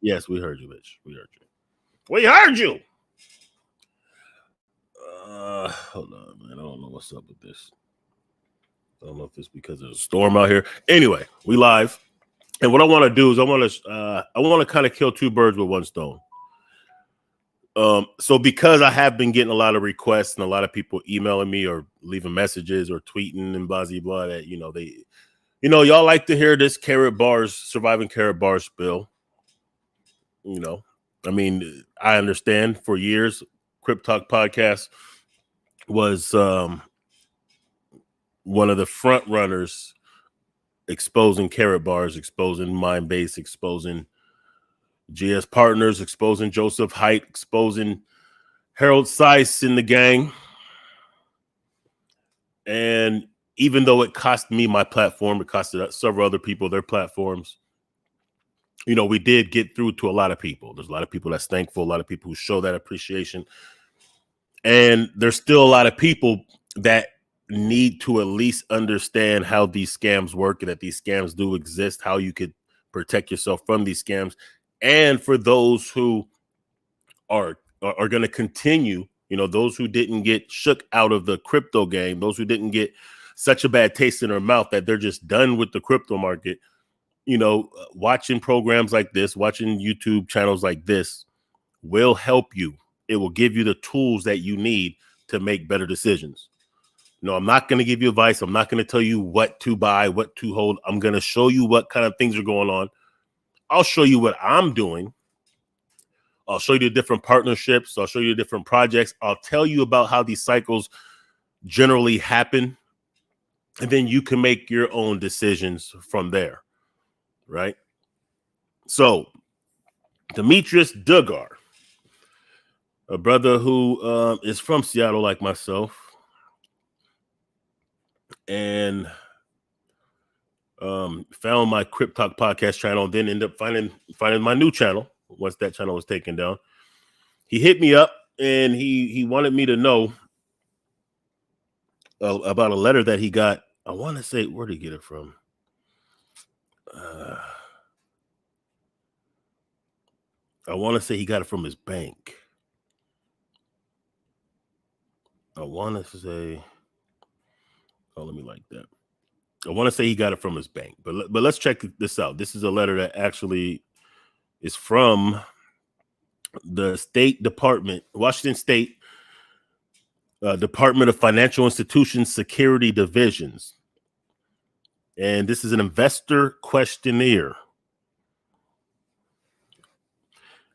Yes, we heard you, bitch. We heard you. We heard you. Hold on, man. I don't know what's up with this. I don't know if it's because there's a storm out here. Anyway, we live, and what I want to do is I want to kind of kill two birds with one stone. So because I have been getting a lot of requests and a lot of people emailing me or leaving messages or tweeting and blah blah blah that y'all like to hear this surviving carrot bars spill. I mean, I understand for years, CryptTalk podcast was one of the front runners exposing carrot bars, exposing Mindbase, exposing GSPartners, exposing Joseph Haidt, exposing Harold Seiss in the gang. And even though it cost me my platform, it costed several other people their platforms, we did get through to a lot of people. There's a lot of people that's thankful, a lot of people who show that appreciation. And there's still a lot of people that need to at least understand how these scams work and that these scams do exist, how you could protect yourself from these scams. And for those who are going to continue, those who didn't get shook out of the crypto game, those who didn't get such a bad taste in their mouth that they're just done with the crypto market, watching programs like this, watching YouTube channels like this will help you. It will give you the tools that you need to make better decisions. I'm not going to give you advice. I'm not going to tell you what to buy, what to hold. I'm going to show you what kind of things are going on. I'll show you what I'm doing. I'll show you the different partnerships. I'll show you the different projects. I'll tell you about how these cycles generally happen. And then you can make your own decisions from there. Right? So, Demetrius Dugar, a brother who is from Seattle like myself, and found my CryptTalk podcast channel, then ended up finding my new channel once that channel was taken down. He hit me up and he wanted me to know about a letter that he got. I want to say, where did he get it from? I want to say he got it from his bank. I want to say, let me like that. I want to say he got it from his bank, but let's check this out. This is a letter that actually is from the State Department, Washington State Department of Financial Institutions Security Divisions. And this is an investor questionnaire.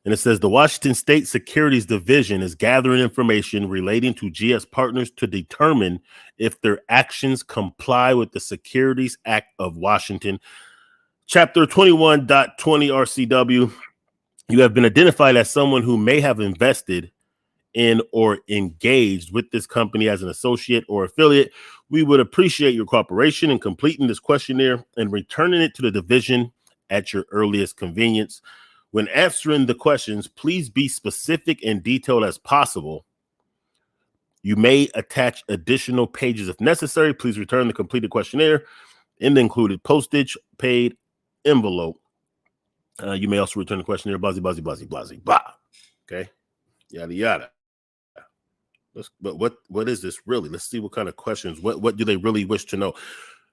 And it says the Washington State Securities Division is gathering information relating to GSPartners to determine if their actions comply with the Securities Act of Washington, Chapter 21.20 RCW. You have been identified as someone who may have invested in or engaged with this company as an associate or affiliate. We would appreciate your cooperation in completing this questionnaire and returning it to the division at your earliest convenience. When answering the questions, please be specific and detailed as possible. You may attach additional pages if necessary. Please return the completed questionnaire in the included postage paid envelope. You may also return the questionnaire, blah. Okay, yada yada. But what is this really? Let's see what kind of questions. What do they really wish to know?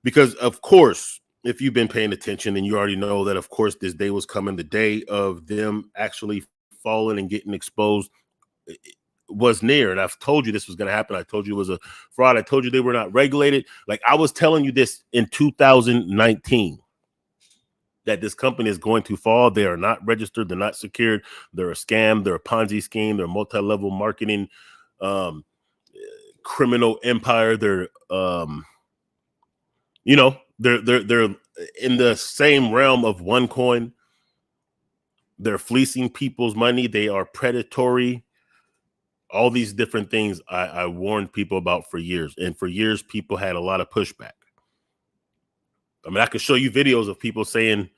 Because of course, if you've been paying attention, and you already know that, of course, this day was coming. The day of them actually falling and getting exposed was near. And I've told you this was going to happen. I told you it was a fraud. I told you they were not regulated. Like I was telling you this in 2019. That this company is going to fall. They are not registered. They're not secured. They're a scam. They're a Ponzi scheme. They're a multi-level marketing criminal empire. They're they're in the same realm of OneCoin. They're fleecing people's money. They are predatory. All these different things I warned people about for years. And for years, people had a lot of pushback. I mean, I could show you videos of people saying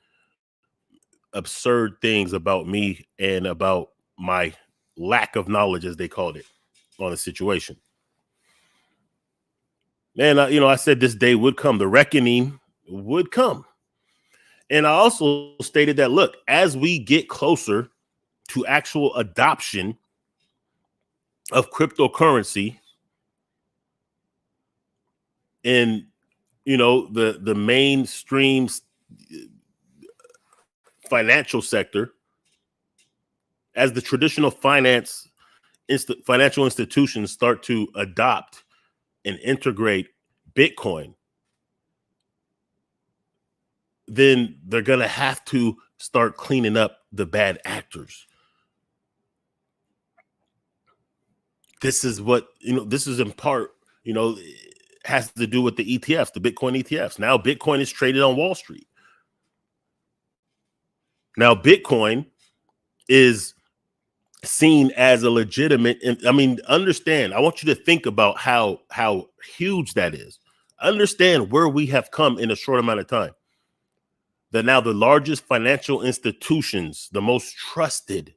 absurd things about me and about my lack of knowledge, as they called it, on the situation. And, I said this day would come. The reckoning would come. And I also stated that, look, as we get closer to actual adoption of cryptocurrency in, the mainstream financial sector, as the traditional financial institutions start to adopt and integrate Bitcoin, then they're going to have to start cleaning up the bad actors. This is what, this is in part, has to do with the ETFs, the Bitcoin ETFs. Now Bitcoin is traded on Wall Street. Now Bitcoin is seen as a legitimate, understand, I want you to think about how huge that is. Understand where we have come in a short amount of time. That now the largest financial institutions, the most trusted,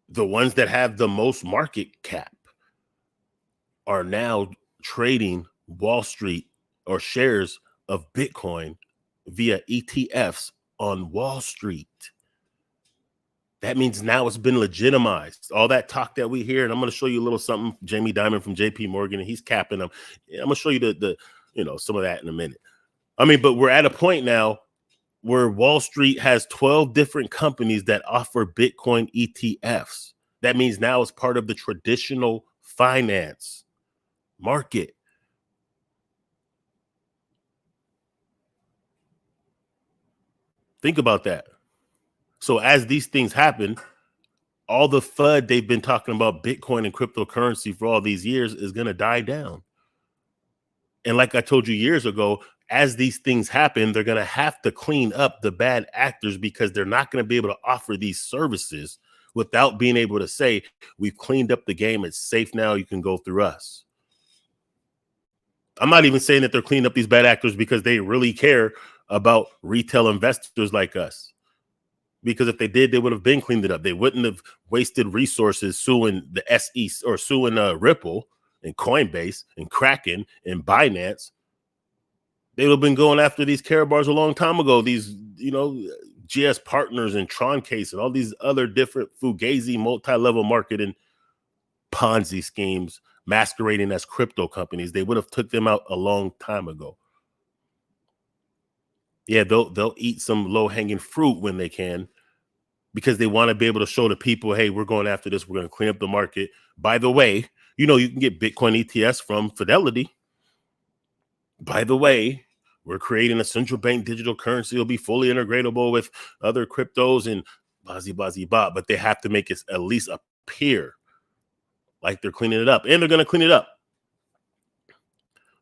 the ones that have the most market cap, are now trading Wall Street or shares of Bitcoin via ETFs on Wall Street. That means now it's been legitimized. All that talk that we hear, and I'm going to show you a little something, Jamie Dimon from JPMorgan, and he's capping them. I'm going to show you the some of that in a minute. But we're at a point now where Wall Street has 12 different companies that offer Bitcoin ETFs. That means now it's part of the traditional finance market. Think about that. So as these things happen, all the FUD they've been talking about Bitcoin and cryptocurrency for all these years is going to die down. And like I told you years ago, as these things happen, they're going to have to clean up the bad actors, because they're not going to be able to offer these services without being able to say, we've cleaned up the game. It's safe now. You can go through us. I'm not even saying that they're cleaning up these bad actors because they really care about retail investors like us. Because if they did, they would have been cleaned it up. They wouldn't have wasted resources suing the SEC or suing Ripple and Coinbase and Kraken and Binance. They would have been going after these Caribars a long time ago. These, GSPartners and Tron Case and all these other different Fugazi multi-level marketing Ponzi schemes masquerading as crypto companies. They would have took them out a long time ago. Yeah, they'll eat some low-hanging fruit when they can, because they want to be able to show the people, hey, we're going after this. We're going to clean up the market. By the way, you can get Bitcoin ETFs from Fidelity. By the way, we're creating a central bank digital currency. It'll be fully integratable with other cryptos and blah. But they have to make it at least appear like they're cleaning it up. And they're going to clean it up.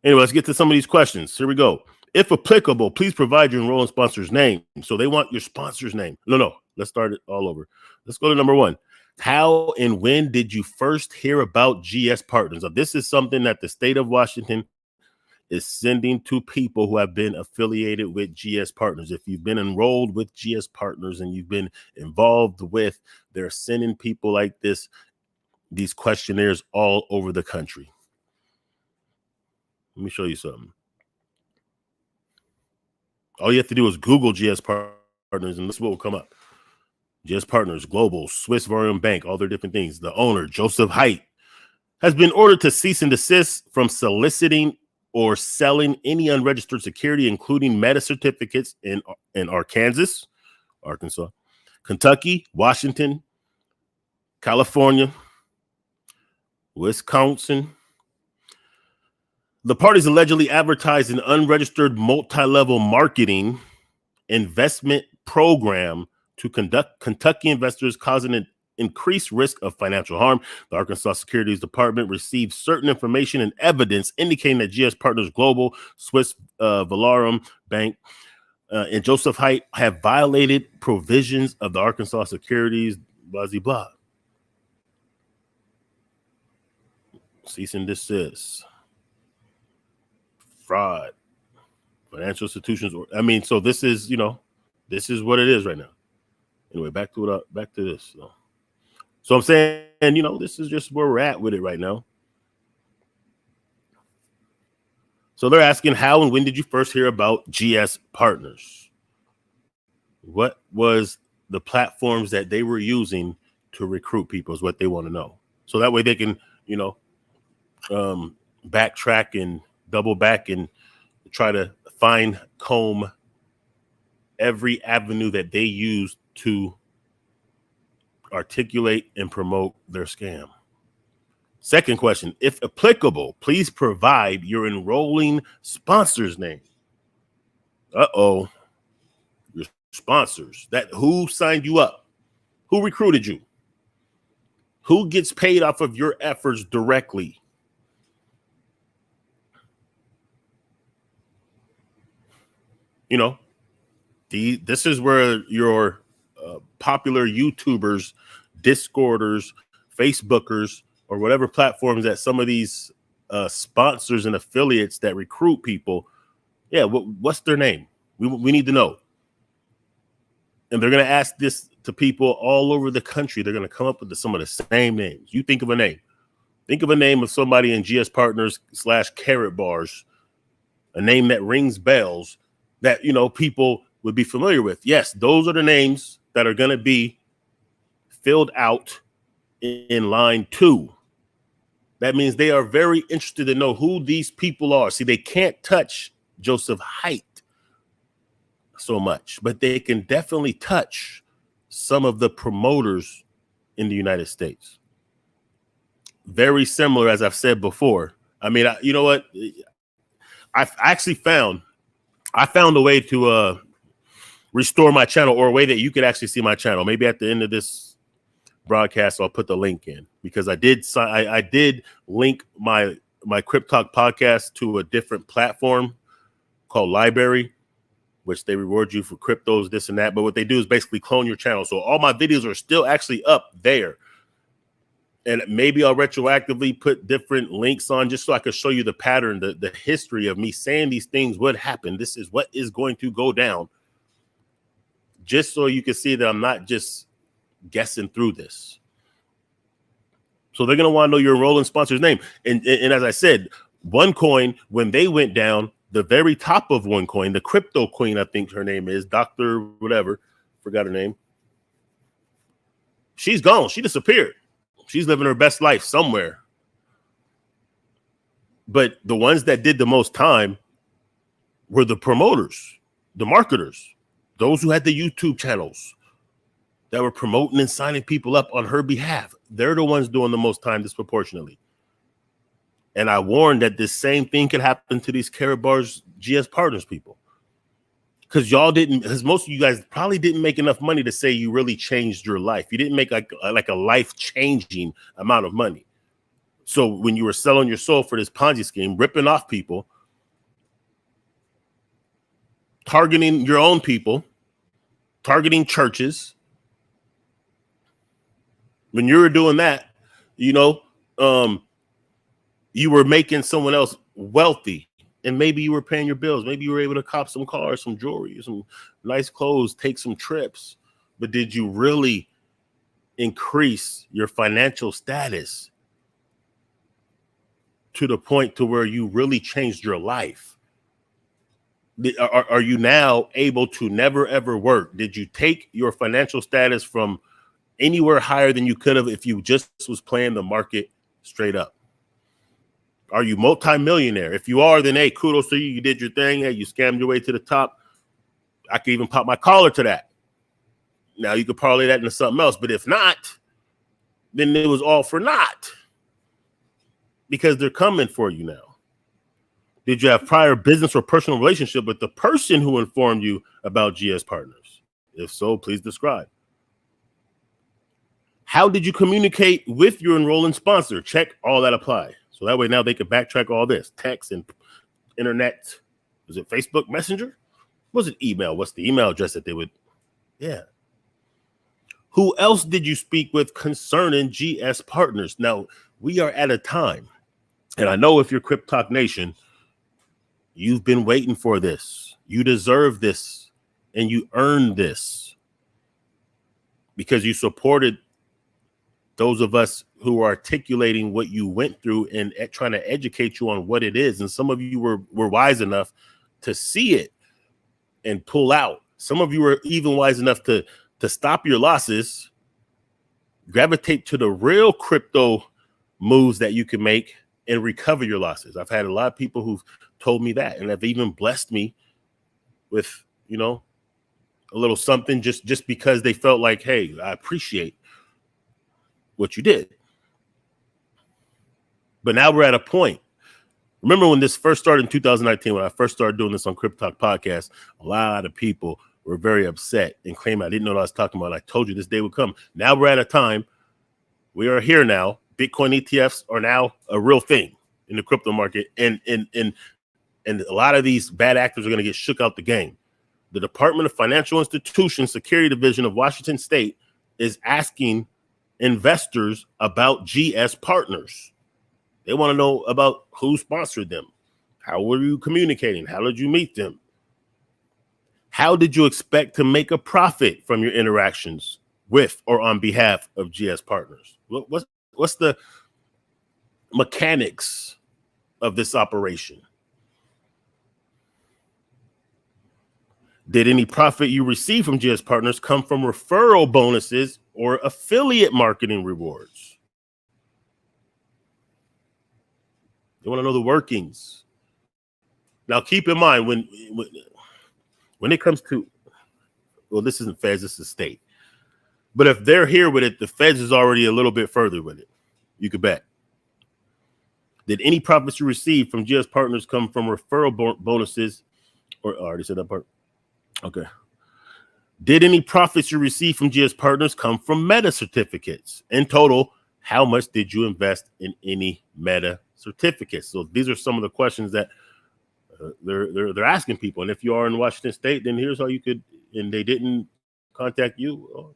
Anyway, let's get to some of these questions. Here we go. If applicable, please provide your enrolling sponsor's name. So they want your sponsor's name. No. Let's start it all over. Let's go to number one. How and when did you first hear about GSPartners? Now, this is something that the state of Washington is sending to people who have been affiliated with GSPartners. If you've been enrolled with GSPartners and you've been involved with, they're sending people like this, these questionnaires all over the country. Let me show you something. All you have to do is Google GSPartners and this is what will come up. GSPartners, Global, Swiss Varium Bank, all their different things. The owner, Joseph Haidt, has been ordered to cease and desist from soliciting or selling any unregistered security, including meta certificates in Arkansas, Kentucky, Washington, California, Wisconsin. The parties allegedly advertised an unregistered multi-level marketing investment program to conduct Kentucky investors, causing an increased risk of financial harm. The Arkansas Securities Department received certain information and evidence indicating that GSPartners Global, Swiss Varium Bank, and Joseph Haidt have violated provisions of the Arkansas Securities, blah. Cease and desist. Fraud. Financial institutions. So this is, this is what it is right now. Anyway, back to this. So I'm saying, this is just where we're at with it right now. So they're asking, how and when did you first hear about GS Partners? What was the platforms that they were using to recruit people is what they want to know. So that way they can, backtrack and double back and try to comb every avenue that they use to articulate and promote their scam. Second question, if applicable, please provide your enrolling sponsor's name. Your sponsors. That who signed you up? Who recruited you? Who gets paid off of your efforts directly? This is where your popular YouTubers, Discorders, Facebookers, or whatever platforms that some of these sponsors and affiliates that recruit people, what's their name? We need to know. And they're going to ask this to people all over the country. They're going to come up with some of the same names. You think of a name. Think of a name of somebody in GS Partners / Carrot Bars, a name that rings bells that, people would be familiar with. Yes, those are the names that are going to be filled out in line 2. That means they are very interested to know who these people are. See, they can't touch Joseph Haidt so much, but they can definitely touch some of the promoters in the United States. Very similar, as I've said before. I mean, you know what? I actually found a way to restore my channel, or a way that you could actually see my channel. Maybe at the end of this broadcast, I'll put the link in, because I did link my CryptTalk podcast to a different platform called Library, which they reward you for cryptos, this and that. But what they do is basically clone your channel. So all my videos are still actually up there. And maybe I'll retroactively put different links on, just so I could show you the pattern, the history of me saying these things would happen. This is what is going to go down. Just so you can see that I'm not just guessing through this. So they're going to want to know your enrolling sponsor's name. And as I said, OneCoin, when they went down, the very top of OneCoin, the crypto queen, I think her name is Dr. whatever, forgot her name. She's gone. She disappeared. She's living her best life somewhere. But the ones that did the most time were the promoters, the marketers, those who had the YouTube channels that were promoting and signing people up on her behalf. They're the ones doing the most time disproportionately. And I warned that this same thing could happen to these Carrot Bars GS Partners people. Because most of you guys probably didn't make enough money to say you really changed your life. You didn't make like a life-changing amount of money. So when you were selling your soul for this Ponzi scheme, ripping off people, targeting your own people, targeting churches, when you were doing that, you were making someone else wealthy. And maybe you were paying your bills. Maybe you were able to cop some cars, some jewelry, some nice clothes, take some trips. But did you really increase your financial status to the point to where you really changed your life? Are you now able to never, ever work? Did you take your financial status from anywhere higher than you could have if you just was playing the market straight up? Are you multimillionaire? If you are, then hey, kudos to you. You did your thing. Hey, you scammed your way to the top. I could even pop my collar to that. Now you could parlay that into something else. But if not, then it was all for naught, because they're coming for you now. Did you have prior business or personal relationship with the person who informed you about GS Partners? If so, please describe. How did you communicate with your enrolling sponsor? Check all that apply. So that way now they can backtrack all this. Text and internet. Was it Facebook Messenger? Was it email? What's the email address that they would? Yeah. Who else did you speak with concerning GS Partners? Now, we are at a time, and I know if you're CryptTalk Nation, you've been waiting for this. You deserve this, and you earned this because you supported those of us who are articulating what you went through and trying to educate you on what it is. And some of you were wise enough to see it and pull out. Some of you were even wise enough to stop your losses, gravitate to the real crypto moves that you can make and recover your losses. I've had a lot of people who've told me that, and have even blessed me with, a little something just because they felt like, hey, I appreciate what you did. But now we're at a point. Remember when this first started in 2019, when I first started doing this on CryptTalk podcast, a lot of people were very upset and claimed I didn't know what I was talking about. I told you this day would come. Now we're at a time. We are here now. Bitcoin ETFs are now a real thing in the crypto market. And a lot of these bad actors are going to get shook out the game. The Department of Financial Institutions Security Division of Washington State is asking investors about GSPartners. They want to know about who sponsored them. How were you communicating? How did you meet them? How did you expect to make a profit from your interactions with or on behalf of GSPartners? What's the mechanics of this operation? Did any profit you receive from GSPartners come from referral bonuses or affiliate marketing rewards? They want to know the workings. Now, keep in mind, when it comes to, well, this isn't feds, this is state. But if they're here with it, the feds is already a little bit further with it. You could bet. Did any profits you received from GSPartners come from referral bonuses? Or I already said that part. Okay. Did any profits you received from GSPartners come from Meta certificates? In total, how much did you invest in any Meta certificates? So these are some of the questions that they're asking people. And if you are in Washington State, then here's how you could. And they didn't contact you.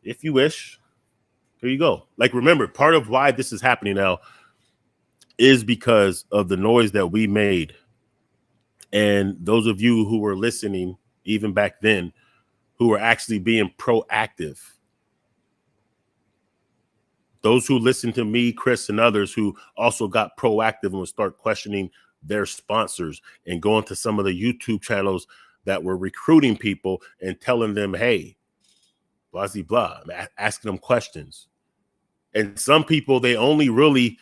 If you wish, here you go. Like, remember, part of why this is happening now is because of the noise that we made. And those of you who were listening, even back then, who were actually being proactive. Those who listened to me, Chris, and others who also got proactive and would start questioning their sponsors and going to some of the YouTube channels that were recruiting people and telling them, hey, blah, blah, blah, asking them questions. And some people, it only really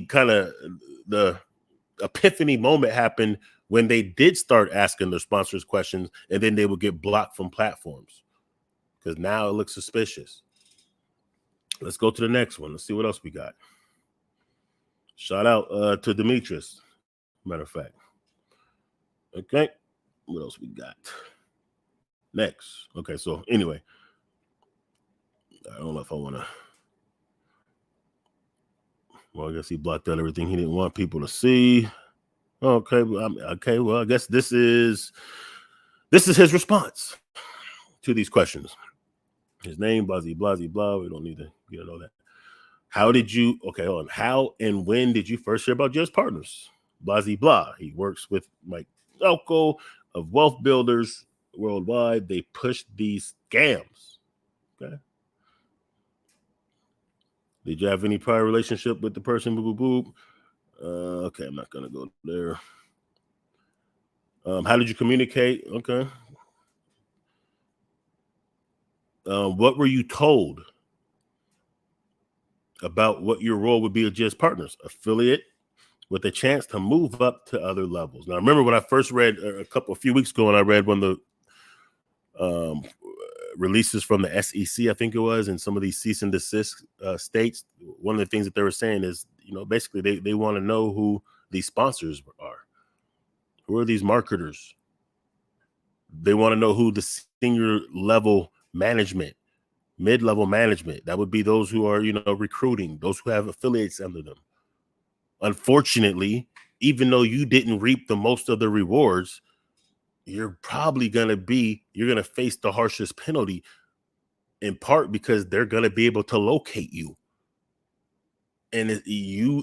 kind of the epiphany moment happened when they did start asking their sponsors questions, and then they would get blocked from platforms because now it looks suspicious. Let's go to the next one. Let's see what else we got. Shout out to Demetrius, matter of fact. Okay, what else we got? Next. Okay, so anyway, I don't know if I want to. Well, I guess he blocked out everything he didn't want people to see. Okay, well, I guess this is his response to these questions. His name, blah, blah, blah. We don't need to know that. How did you? Okay, hold on. How and when did you first hear about GSPartners? Blah, blah. He works with Mike Elko of Wealth Builders Worldwide. They push these scams. Okay. Did you have any prior relationship with the person? Boop, boop, boop. Okay, I'm not gonna go there. How did you communicate? Okay. What were you told about what your role would be at GSPartners? Affiliate with a chance to move up to other levels. Now, I remember when I first read a few weeks ago, and I read one of the releases from the SEC, I think it was, and some of these cease and desist states. One of the things that they were saying is, basically they want to know who these sponsors are. Who are these marketers? They want to know who the senior level management, mid-level management, that would be those who are, recruiting, those who have affiliates under them. Unfortunately, even though you didn't reap the most of the rewards, you're probably going to face the harshest penalty, in part because they're going to be able to locate you. And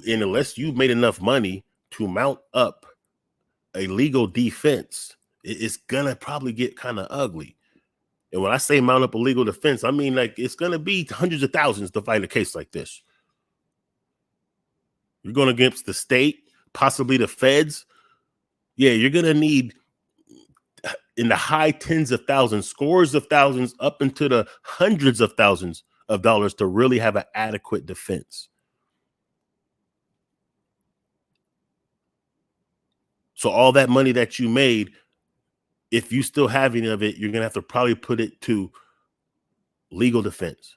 unless you've made enough money to mount up a legal defense, it's going to probably get kind of ugly. And when I say mount up a legal defense, I mean like it's going to be hundreds of thousands to fight a case like this. You're going against the state, possibly the feds. Yeah, you're going to need in the high tens of thousands, scores of thousands, up into the hundreds of thousands of dollars to really have an adequate defense. So all that money that you made, if you still have any of it, you're going to have to probably put it to legal defense.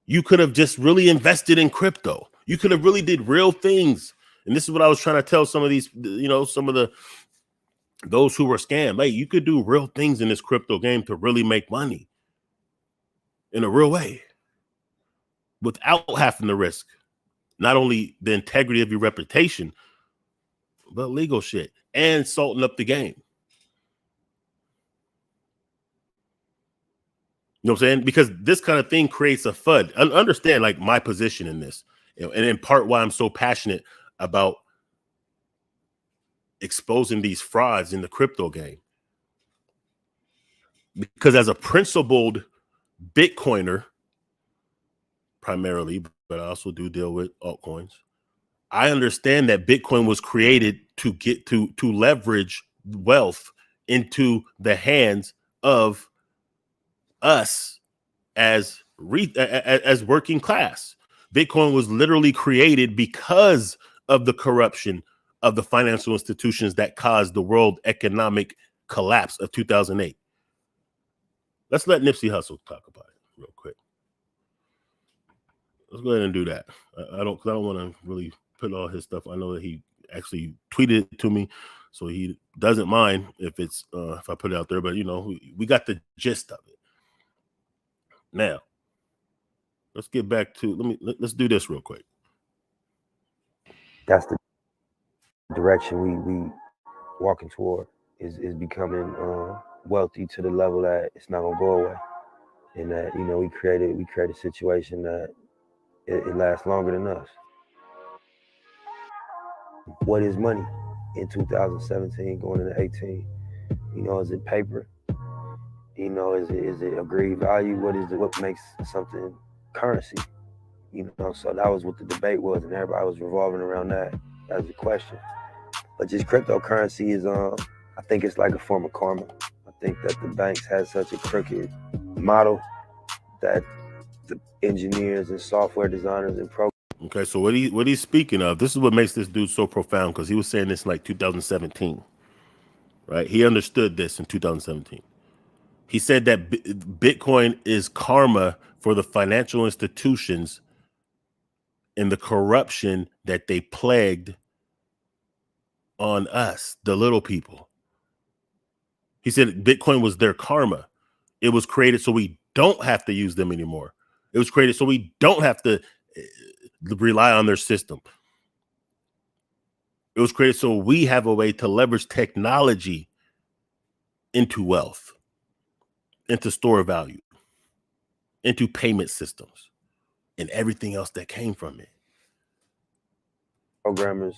You could have just really invested in crypto. You could have really did real things. And this is what I was trying to tell some of these, some of those who were scammed. Hey, you could do real things in this crypto game to really make money in a real way without having to risk not only the integrity of your reputation, but legal shit and salting up the game. You know what I'm saying? Because this kind of thing creates a FUD. Understand like my position in this, and in part why I'm so passionate about exposing these frauds in the crypto game. Because as a principled Bitcoiner, primarily, but I also do deal with altcoins, I understand that Bitcoin was created to get to leverage wealth into the hands of us as working class. Bitcoin was literally created because of the corruption of the financial institutions that caused the world economic collapse of 2008. Let's let Nipsey Hussle talk about it real quick. Let's go ahead and do that. I don't want to really put all his stuff. I know that he actually tweeted it to me, so he doesn't mind if it's if I put it out there. But we got the gist of it. Now, let's get back to let's do this real quick. That's the direction we walking toward is becoming wealthy to the level that it's not gonna go away, and that we created a situation that it lasts longer than us. What is money in 2017 going into 18? Is it paper? Is it agreed value? What makes something currency? So that was what the debate was, and everybody was revolving around that as a question. But just cryptocurrency is I think it's like a form of karma. I think that the banks had such a crooked model that the engineers and software designers and programs. Okay, so what he's speaking of, this is what makes this dude so profound, because he was saying this in like 2017, right? He understood this in 2017. He said that Bitcoin is karma for the financial institutions and the corruption that they plagued on us, the little people. He said Bitcoin was their karma. It was created so we don't have to use them anymore. It was created so we don't have to rely on their system. It was created so we have a way to leverage technology into wealth, into store value, into payment systems, and everything else that came from it. Programmers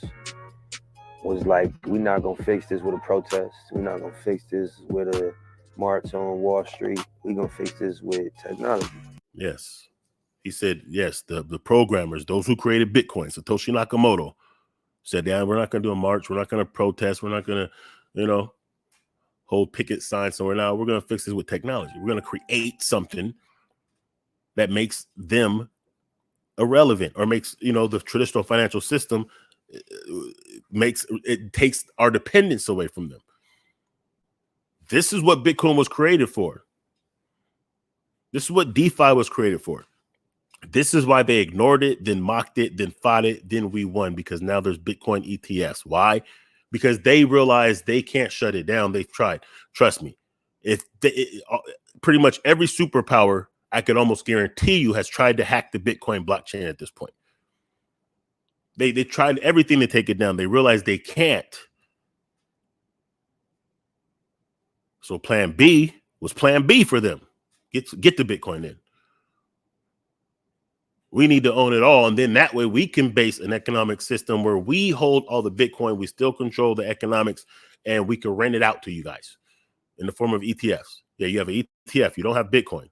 was like, we're not going to fix this with a protest. We're not going to fix this with a march on Wall Street. We're going to fix this with technology. Yes. He said, yes, the programmers, those who created Bitcoin, Satoshi Nakamoto, said, yeah, we're not going to do a march. We're not going to protest. We're not going to, hold picket signs somewhere. Now we're going to fix this with technology. We're going to create something that makes them irrelevant, or makes, the traditional financial system takes our dependence away from them. This is what Bitcoin was created for. This is what DeFi was created for. This is why they ignored it, then mocked it, then fought it, then we won, because now there's Bitcoin ETFs. Why? Because they realized they can't shut it down. They've tried. Trust me. Pretty much every superpower, I could almost guarantee you, has tried to hack the Bitcoin blockchain at this point. They tried everything to take it down. They realized they can't. So plan B was plan B for them. Get the Bitcoin in. We need to own it all. And then that way we can base an economic system where we hold all the Bitcoin. We still control the economics, and we can rent it out to you guys in the form of ETFs. Yeah, you have an ETF. You don't have Bitcoin.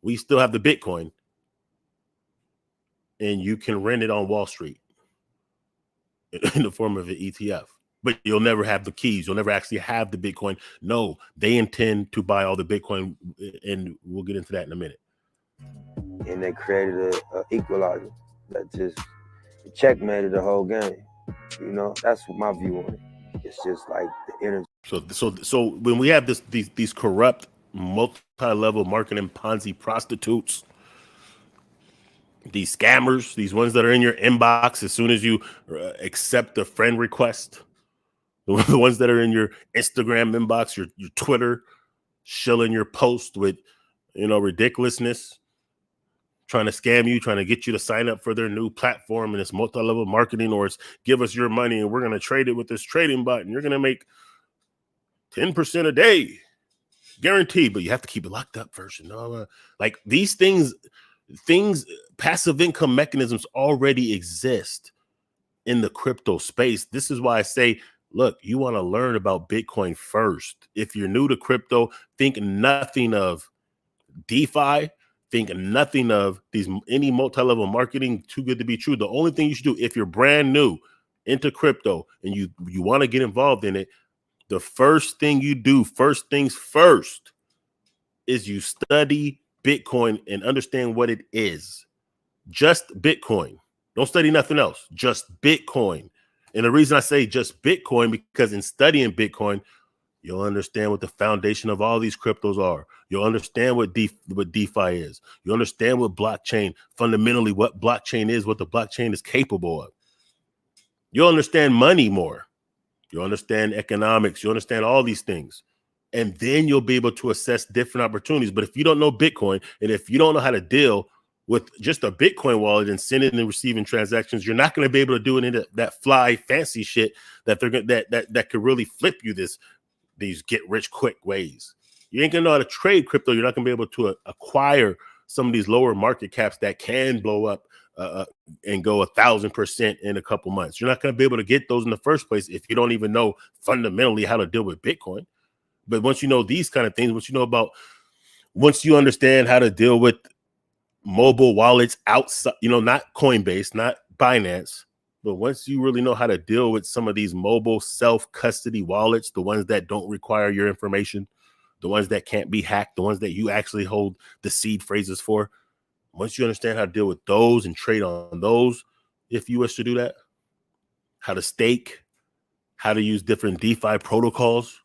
We still have the Bitcoin, and you can rent it on Wall Street in the form of an ETF. But you'll never have the keys. You'll never actually have the Bitcoin. No, they intend to buy all the Bitcoin, and we'll get into that in a minute. And they created a equalizer that just checkmated the whole game. You know, that's my view on it. It's just like the energy. So when we have these corrupt, multi-level marketing Ponzi prostitutes, these scammers, these ones that are in your inbox as soon as you accept a friend request, the ones that are in your Instagram inbox, your Twitter, shilling your post with, ridiculousness, trying to scam you, trying to get you to sign up for their new platform, and it's multi-level marketing, or it's give us your money and we're going to trade it with this trading bot and you're going to make 10% a day guaranteed, but you have to keep it locked up first. Like these things, passive income mechanisms already exist in the crypto space. This is why I say, look, you want to learn about Bitcoin first. If you're new to crypto, think nothing of DeFi, think nothing of any multi-level marketing, too good to be true. The only thing you should do if you're brand new into crypto and you want to get involved in it, the first thing you do, first things first, is you study Bitcoin and understand what it is. Just Bitcoin. Don't study nothing else. Just Bitcoin. And the reason I say just Bitcoin, because in studying Bitcoin, you'll understand what the foundation of all these cryptos are. You'll understand what DeFi is. You'll understand what blockchain, fundamentally what blockchain is, what the blockchain is capable of. You'll understand money more. You'll understand economics. You'll understand all these things. And then you'll be able to assess different opportunities. But if you don't know Bitcoin, and if you don't know how to deal with just a Bitcoin wallet and sending and receiving transactions, you're not going to be able to do any of that fly fancy shit that they're that could really flip you these get rich quick ways. You ain't gonna know how to trade crypto. You're not gonna be able to acquire some of these lower market caps that can blow up and go 1,000% in a couple months. You're not gonna be able to get those in the first place if you don't even know fundamentally how to deal with Bitcoin. But once you know these kind of things, once you understand how to deal with mobile wallets outside, not Coinbase, not Binance, but once you really know how to deal with some of these mobile self-custody wallets, the ones that don't require your information, the ones that can't be hacked, the ones that you actually hold the seed phrases for, once you understand how to deal with those and trade on those, if you wish to do that, how to stake, how to use different DeFi protocols,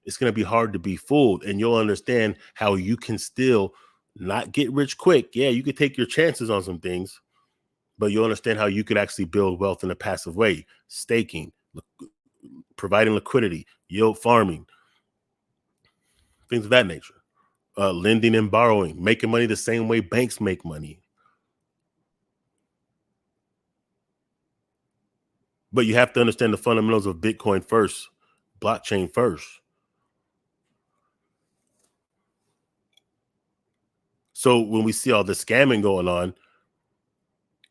it's going to be hard to be fooled. And you'll understand how you can still not get rich quick. Yeah, you could take your chances on some things, but you'll understand how you could actually build wealth in a passive way. Staking, providing liquidity, yield farming, things of that nature. Lending and borrowing, making money the same way banks make money. But you have to understand the fundamentals of Bitcoin first, blockchain first. So when we see all the scamming going on,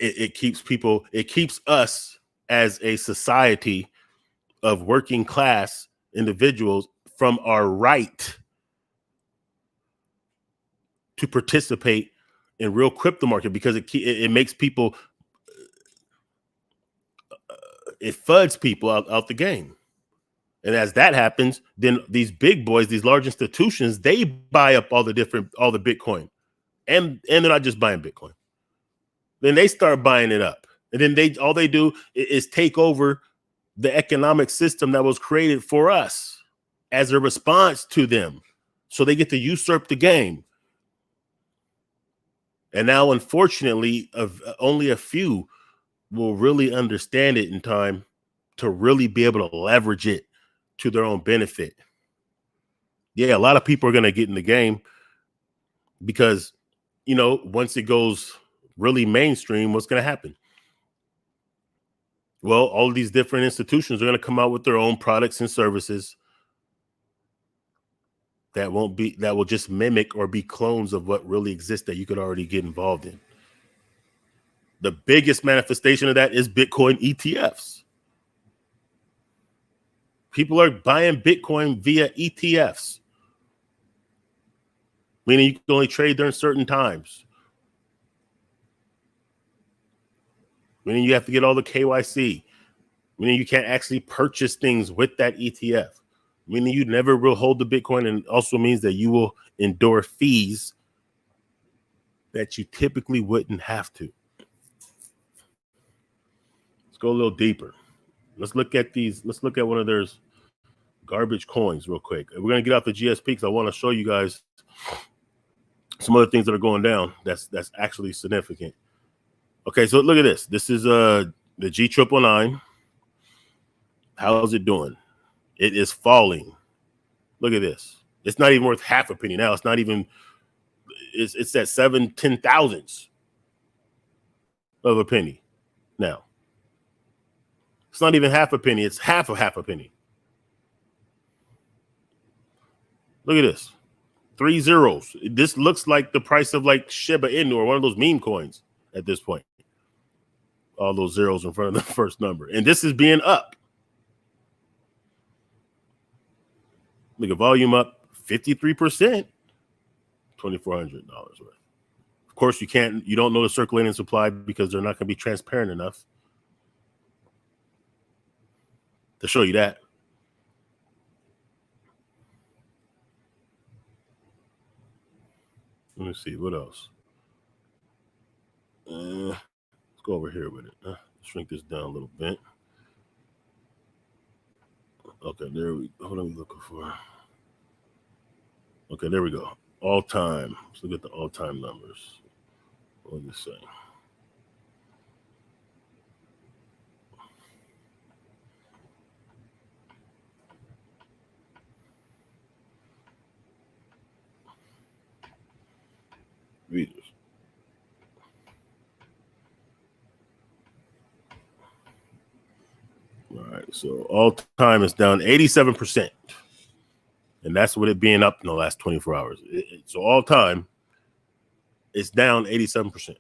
it keeps us as a society of working class individuals from our right to participate in real crypto market, because it makes people, it fuds people out the game. And as that happens, then these big boys, these large institutions, they buy up all the Bitcoin, and they're not just buying Bitcoin. Then they start buying it up, and then all they do is take over the economic system that was created for us as a response to them. So they get to usurp the game. And now, unfortunately, only a few will really understand it in time to really be able to leverage it to their own benefit. Yeah, a lot of people are going to get in the game because, once it goes really mainstream, what's going to happen? Well, all of these different institutions are going to come out with their own products and services that will just mimic or be clones of what really exists that you could already get involved in. The biggest manifestation of that is Bitcoin ETFs. People are buying Bitcoin via ETFs. meaning you can only trade during certain times, meaning you have to get all the KYC, meaning you can't actually purchase things with that ETF, meaning you never will hold the Bitcoin, and also means that you will endure fees that you typically wouldn't have to. Let's go a little deeper. Let's look at these. Let's look at one of their garbage coins real quick. We're going to get out the GSP because I want to show you guys some other things that are going down that's actually significant. Okay, so look at this. This is the G999. How's it doing? It is falling. Look at this. It's not even worth half a penny now. It's not even. It's at 7/10 thousandths of a penny now. It's not even half a penny. It's half a penny. Look at this. 3 zeros. This looks like the price of like Shiba Inu or one of those meme coins at this point. All those zeros in front of the first number. And this is being up. Look at volume up 53%. $2,400 worth. Of course, you don't know the circulating supply because they're not going to be transparent enough to show you that. Let me see what else. Let's go over here with it. Shrink this down a little bit. Okay, there we go. What are we looking for? Okay, there we go. All time. Let's look at the all time numbers. What does it say? Readers. All right, so all time is down 87%. And that's with it being up in the last 24 hours. So all time, it's down 87%.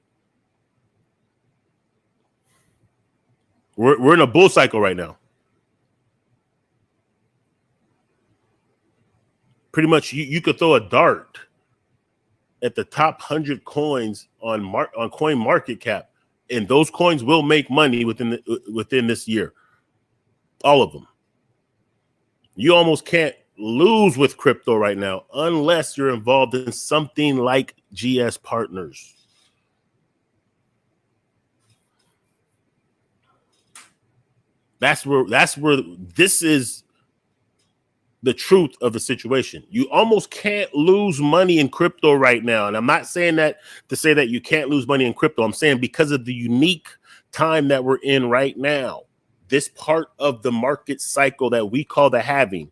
We're in a bull cycle right now. Pretty much, you could throw a dart at the top 100 coins on coin market cap, and those coins will make money within this year. All of them. You almost can't lose with crypto right now unless you're involved in something like GSPartners. That's where this is the truth of the situation. You almost can't lose money in crypto right now. And I'm not saying that to say that you can't lose money in crypto. I'm saying because of the unique time that we're in right now, this part of the market cycle that we call the halving,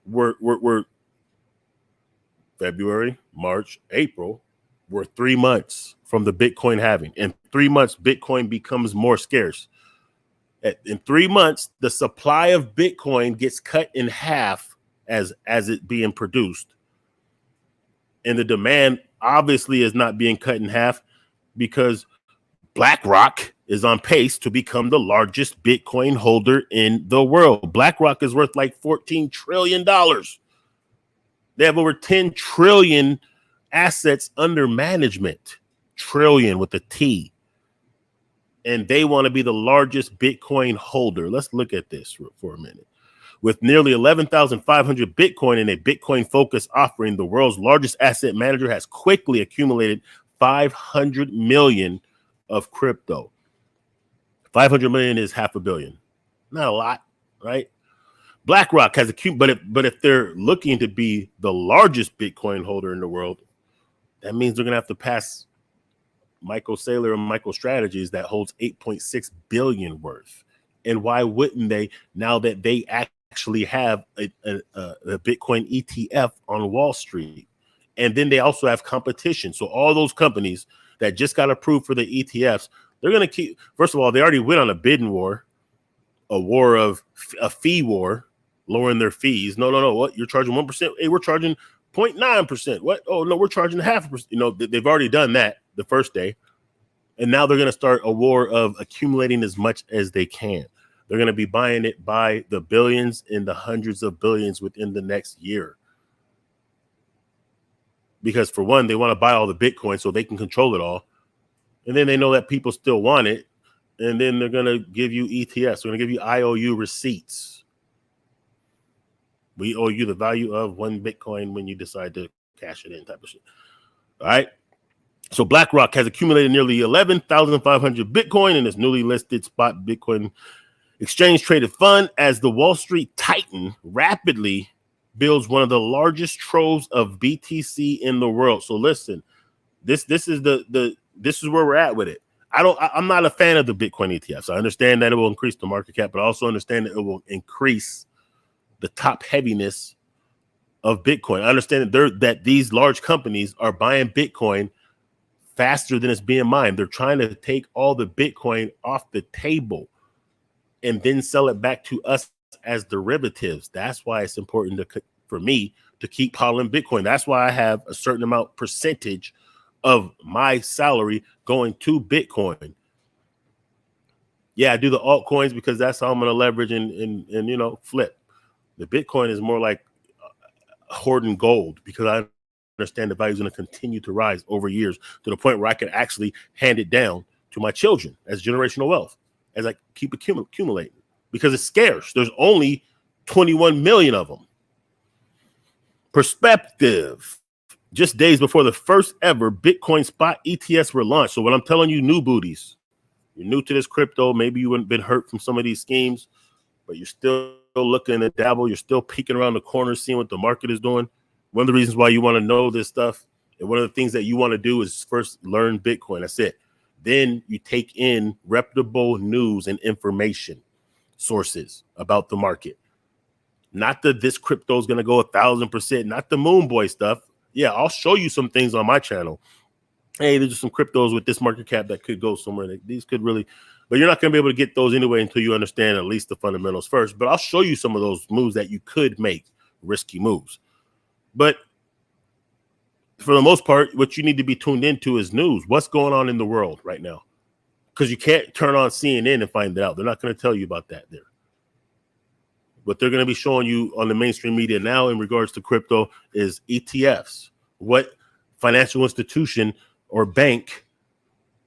we're February, March, April, we're 3 months from the Bitcoin halving. In 3 months, Bitcoin becomes more scarce. In 3 months, the supply of Bitcoin gets cut in half as it being produced. And the demand obviously is not being cut in half because BlackRock is on pace to become the largest Bitcoin holder in the world. BlackRock is worth like $14 trillion. They have over 10 trillion assets under management. Trillion with a T. And they want to be the largest Bitcoin holder. Let's look at this for a minute. With nearly 11,500 Bitcoin in a Bitcoin-focused offering, the world's largest asset manager has quickly accumulated 500 million of crypto. 500 million is $500 million. Not a lot, right? BlackRock has but if they're looking to be the largest Bitcoin holder in the world, that means they're going to have to pass Michael Saylor and MicroStrategies that holds 8.6 billion worth. And why wouldn't they, now that they actually have a Bitcoin ETF on Wall Street? And then they also have competition. So all those companies that just got approved for the ETFs, they're going to keep, first of all, they already went on a bidding war, a fee war, lowering their fees. No. What? You're charging 1%? Hey, we're charging 0.9%. What? Oh, no, we're charging 0.5%. You know, they've already done that the first day. And now they're going to start a war of accumulating as much as they can. They're going to be buying it by the billions and the hundreds of billions within the next year. because for one, they want to buy all the Bitcoin so they can control it all. And then they know that people still want it. And then they're going to give you ETFs. They're going to give you IOU receipts. We owe you the value of 1 Bitcoin when you decide to cash it in, type of shit. All right. So BlackRock has accumulated nearly 11,500 Bitcoin in its newly listed spot Bitcoin exchange traded fund as the Wall Street Titan rapidly builds one of the largest troves of BTC in the world. So listen, this is this is where we're at with it. I'm not a fan of the Bitcoin ETFs. I understand that it will increase the market cap, but I also understand that it will increase the top heaviness of Bitcoin. I understand that these large companies are buying Bitcoin faster than it's being mined. They're trying to take all the Bitcoin off the table and then sell it back to us as derivatives. That's why it's important for me to keep hodling Bitcoin. That's why I have a certain amount percentage of my salary going to Bitcoin. Yeah, I do the altcoins because that's how I'm going to leverage and flip. The Bitcoin is more like hoarding gold because I understand the value is going to continue to rise over years to the point where I can actually hand it down to my children as generational wealth as I keep accumulating because it's scarce. There's only 21 million of them. Perspective. Just days before the first ever Bitcoin spot ETFs were launched. So what I'm telling you, new booties, you're new to this crypto. Maybe you haven't been hurt from some of these schemes, but you're still looking at dabble. You're still peeking around the corner, seeing what the market is doing. One of the reasons why you want to know this stuff, and one of the things that you want to do is first learn Bitcoin. That's it. Then you take in reputable news and information sources about the market. Not that this crypto is going to go 1,000%, not the moon boy stuff. Yeah, I'll show you some things on my channel. Hey, there's just some cryptos with this market cap that could go somewhere. These could really, but you're not going to be able to get those anyway until you understand at least the fundamentals first. But I'll show you some of those moves that you could make, risky moves. But for the most part, what you need to be tuned into is news. What's going on in the world right now? Because you can't turn on CNN and find it out. They're not going to tell you about that there. What they're going to be showing you on the mainstream media now in regards to crypto is ETFs. What financial institution or bank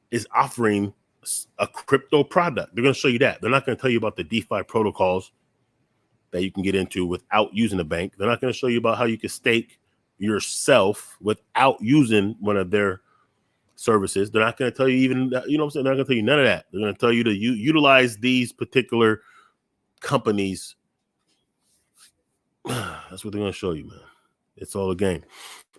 is offering a crypto product? They're going to show you that. They're not going to tell you about the DeFi protocols that you can get into without using a bank. They're not going to show you about how you can stake yourself without using one of their services. They're not going to tell you even, what I'm saying? They're not going to tell you none of that. They're going to tell you to utilize these particular companies. That's what they're going to show you, man. It's all a game.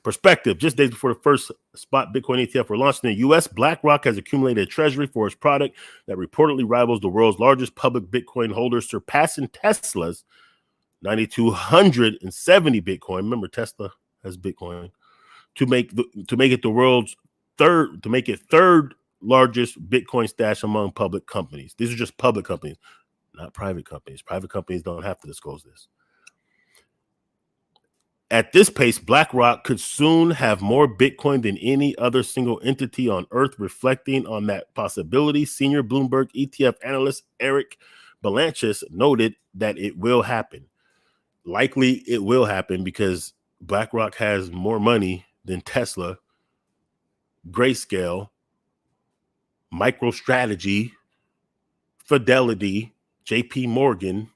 Perspective. Just days before the first spot Bitcoin ETF were launched in the U.S., BlackRock has accumulated a treasury for its product that reportedly rivals the world's largest public Bitcoin holders, surpassing Tesla's 9,270 Bitcoin. Remember, Tesla has Bitcoin to make it the world's third largest Bitcoin stash among public companies. These are just public companies, not private companies. Private companies don't have to disclose this. At this pace, BlackRock could soon have more Bitcoin than any other single entity on Earth. Reflecting on that possibility, senior Bloomberg ETF analyst Eric Balanchis noted that it will happen. Likely it will happen because BlackRock has more money than Tesla, Grayscale, MicroStrategy, Fidelity, JPMorgan,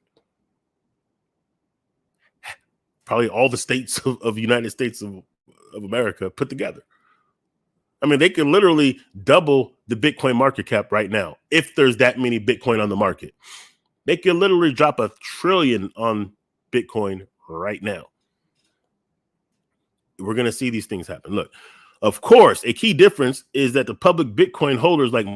probably all the states of the United States of America put together. I mean, they can literally double the Bitcoin market cap right now if there's that many Bitcoin on the market. They can literally drop $1 trillion on Bitcoin right now. We're going to see these things happen. Look, of course, a key difference is that the public Bitcoin holders like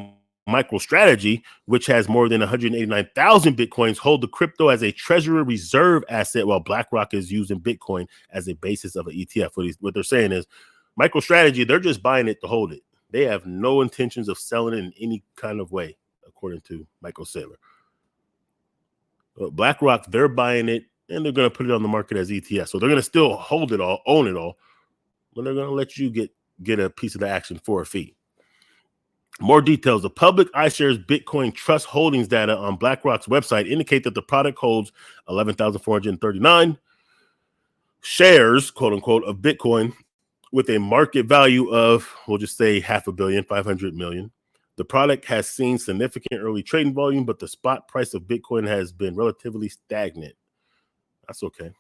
MicroStrategy, which has more than 189,000 Bitcoins, hold the crypto as a treasury reserve asset, while BlackRock is using Bitcoin as a basis of an ETF. What they're saying is MicroStrategy, they're just buying it to hold it. They have no intentions of selling it in any kind of way, according to Michael Saylor. But BlackRock, they're buying it and they're going to put it on the market as ETF. So they're going to still hold it all, own it all, but they're going to let you get a piece of the action for a fee. More details. The public iShares Bitcoin Trust holdings data on BlackRock's website indicate that the product holds 11,439 shares, quote unquote, of Bitcoin, with a market value of, we'll just say $500 million, 500 million. The product has seen significant early trading volume, but the spot price of Bitcoin has been relatively stagnant. That's okay.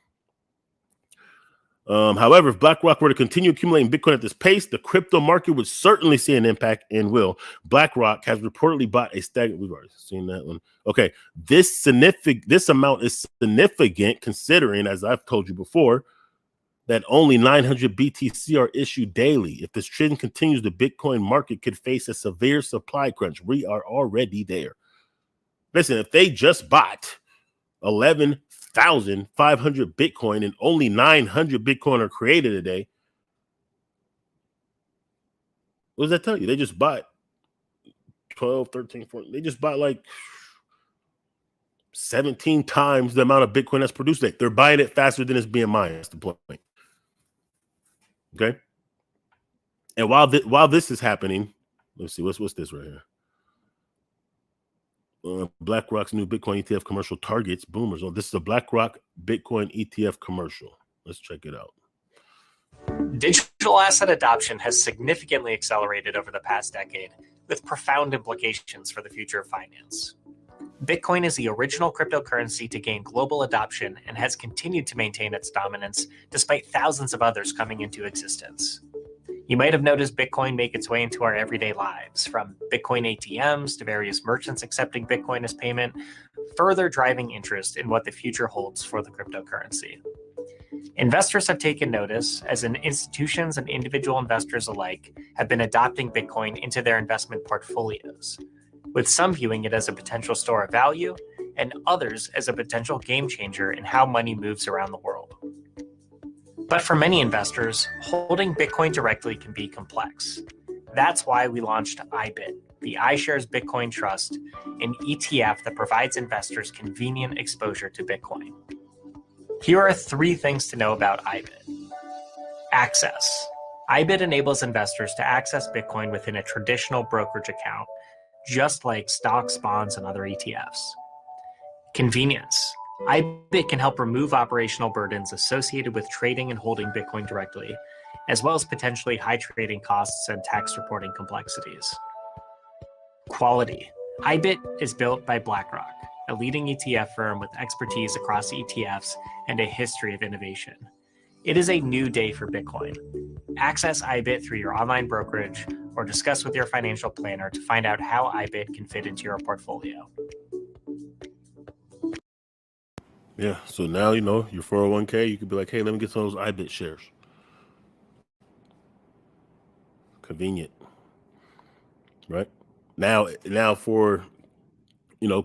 However, if BlackRock were to continue accumulating Bitcoin at this pace, the crypto market would certainly see an impact and will. BlackRock has reportedly bought a stagnant. We've already seen that one. Okay, this amount is significant considering, as I've told you before, that only 900 BTC are issued daily. If this trend continues, the Bitcoin market could face a severe supply crunch. We are already there. Listen, if they just bought 11,500 Bitcoin and only 900 Bitcoin are created a day, what does that tell you? They just bought 12, 13, 14. They just bought like 17 times the amount of Bitcoin that's produced. They're buying it faster than it's being mined. That's the point. Okay. And while this is happening, let's see, what's this right here? BlackRock's new Bitcoin ETF commercial targets boomers. Oh, this is a BlackRock Bitcoin ETF commercial. Let's check it out. Digital asset adoption has significantly accelerated over the past decade, with profound implications for the future of finance. Bitcoin is the original cryptocurrency to gain global adoption and has continued to maintain its dominance despite thousands of others coming into existence. You might have noticed Bitcoin make its way into our everyday lives, from Bitcoin ATMs to various merchants accepting Bitcoin as payment, further driving interest in what the future holds for the cryptocurrency. Investors have taken notice, as institutions and individual investors alike have been adopting Bitcoin into their investment portfolios, with some viewing it as a potential store of value and others as a potential game changer in how money moves around the world. But for many investors, holding Bitcoin directly can be complex. That's why we launched IBIT, the iShares Bitcoin Trust, an ETF that provides investors convenient exposure to Bitcoin. Here are 3 things to know about IBIT. Access. IBIT enables investors to access Bitcoin within a traditional brokerage account, just like stocks, bonds, and other ETFs. Convenience. IBIT can help remove operational burdens associated with trading and holding Bitcoin directly, as well as potentially high trading costs and tax reporting complexities. Quality. IBIT is built by BlackRock, a leading ETF firm with expertise across ETFs and a history of innovation. It is a new day for Bitcoin. Access IBIT through your online brokerage or discuss with your financial planner to find out how IBIT can fit into your portfolio. Yeah, so now, your 401k, you could be like, hey, let me get some of those IBIT shares. Convenient, right? Now for,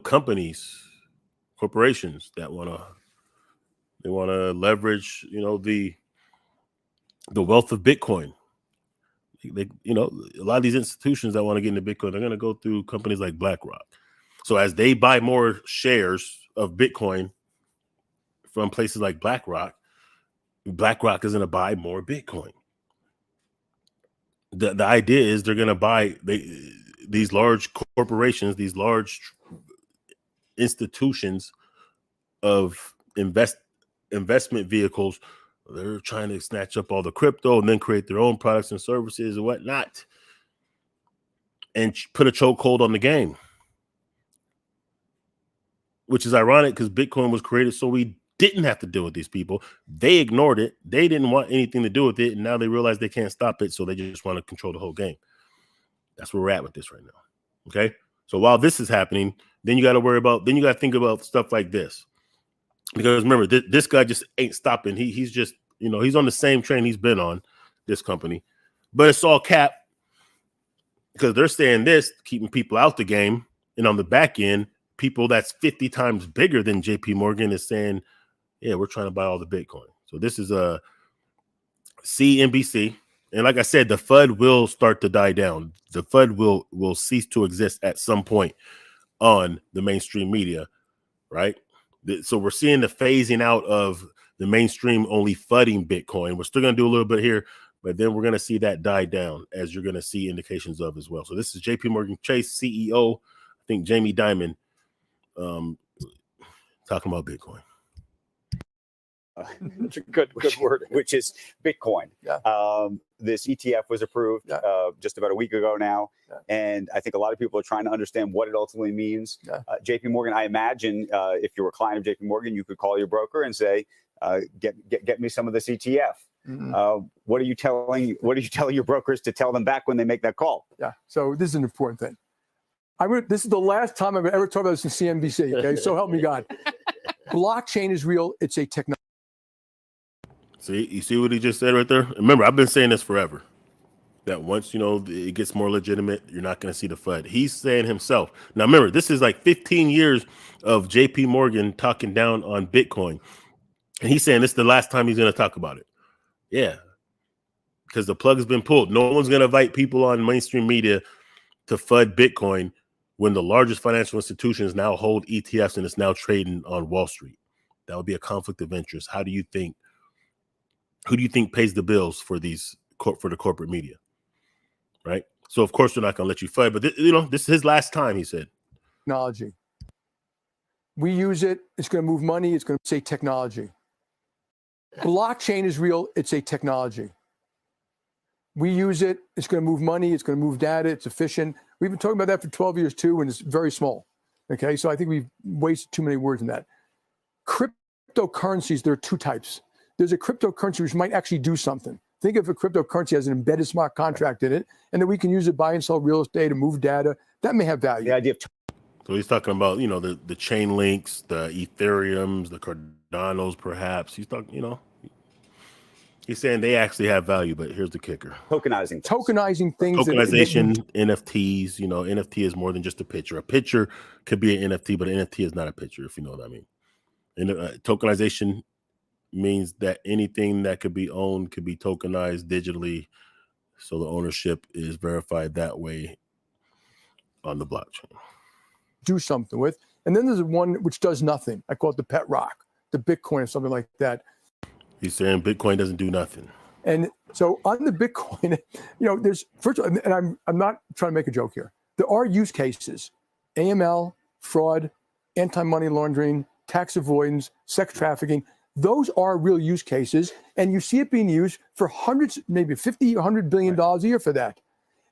companies, corporations that want to leverage, the wealth of Bitcoin. They, a lot of these institutions that want to get into Bitcoin, they're going to go through companies like BlackRock. So as they buy more shares of Bitcoin from places like BlackRock is going to buy more Bitcoin. The idea is they're going to buy these large corporations, these large institutions of investment vehicles. They're trying to snatch up all the crypto and then create their own products and services and whatnot, and put a chokehold on the game. Which is ironic because Bitcoin was created so we didn't have to deal with these people. They ignored it. They didn't want anything to do with it. And now they realize they can't stop it. So they just want to control the whole game. That's where we're at with this right now. Okay. So while this is happening, then you got to think about stuff like this. Because remember, this guy just ain't stopping. He's just, he's on the same train he's been on, this company. But it's all cap because they're saying this, keeping people out the game. And on the back end, people that's 50 times bigger than JPMorgan is saying, yeah, we're trying to buy all the Bitcoin. So this is a CNBC. And like I said, the FUD will start to die down. The FUD will cease to exist at some point on the mainstream media, right? So we're seeing the phasing out of the mainstream only FUDding Bitcoin. We're still going to do a little bit here, but then we're going to see that die down, as you're going to see indications of as well. So this is JPMorgan Chase CEO, I think Jamie Dimon, talking about Bitcoin. good word, which is Bitcoin. Yeah. This ETF was approved just about a week ago now. Yeah. And I think a lot of people are trying to understand what it ultimately means. Yeah. JPMorgan, I imagine if you were a client of JPMorgan, you could call your broker and say, get me some of this ETF. Mm-hmm. What are you telling your brokers to tell them back when they make that call? Yeah. So this is an important thing. This is the last time I've ever talked about this in CNBC. Okay. So help me God. Blockchain is real. It's a technology. See, you see what he just said right there? Remember, I've been saying this forever. That once, it gets more legitimate, you're not going to see the FUD. He's saying himself. Now, remember, this is like 15 years of JPMorgan talking down on Bitcoin. And he's saying this is the last time he's going to talk about it. Yeah. Because the plug has been pulled. No one's going to invite people on mainstream media to FUD Bitcoin when the largest financial institutions now hold ETFs and it's now trading on Wall Street. That would be a conflict of interest. Who do you think pays the bills for the corporate media? Right. So, of course, they're not going to let you FUD. But, this is his last time, he said. Technology. We use it. It's going to move money. It's going to say technology. Blockchain is real. It's a technology. We use it. It's going to move money. It's going to move data. It's efficient. We've been talking about that for 12 years, too, and it's very small. Okay. So I think we've wasted too many words in that. Cryptocurrencies, there are two types. There's a cryptocurrency which might actually do something. Think of a cryptocurrency as an embedded smart contract in it, and then we can use it to buy and sell real estate and move data. That may have value. The idea of so he's talking about, the chain links, the Ethereums, the Cardanos, perhaps. He's talking, he's saying they actually have value, but here's the kicker. tokenizing things. Tokenization, NFTs, NFT is more than just a picture. A picture could be an NFT, but an NFT is not a picture, if you know what I mean. And tokenization means that anything that could be owned could be tokenized digitally, so the ownership is verified that way on the blockchain. Do something with. And then there's one which does nothing. I call it the pet rock, the Bitcoin or something like that. He's saying Bitcoin doesn't do nothing. And so on the Bitcoin, there's first of all, and I'm not trying to make a joke here. There are use cases: AML, fraud, anti-money laundering, tax avoidance, sex trafficking. Those are real use cases, and you see it being used for hundreds, maybe 50, $100 billion a year for that.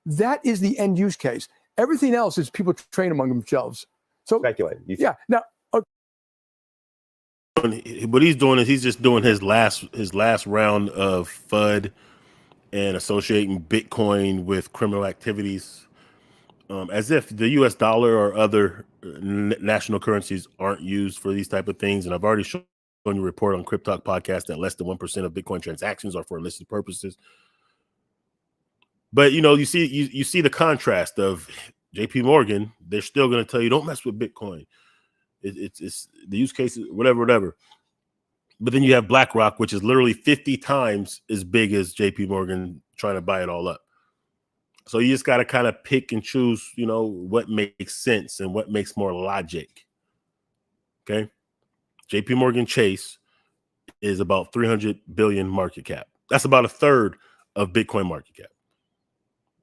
That is the end use case. Everything else is people train among themselves. So speculate. Yeah. Now, what he's doing is he's just doing his last round of FUD and associating Bitcoin with criminal activities, as if the U.S. dollar or other national currencies aren't used for these type of things. And I've already shown you a report on CryptTalk podcast that less than 1% of Bitcoin transactions are for illicit purposes. But you see the contrast of JPMorgan. They're still going to tell you don't mess with Bitcoin. It's the use cases, whatever. But then you have BlackRock, which is literally 50 times as big as JPMorgan, trying to buy it all up. So you just got to kind of pick and choose, what makes sense and what makes more logic. Okay. JPMorgan Chase is about 300 billion market cap. That's about a third of Bitcoin market cap.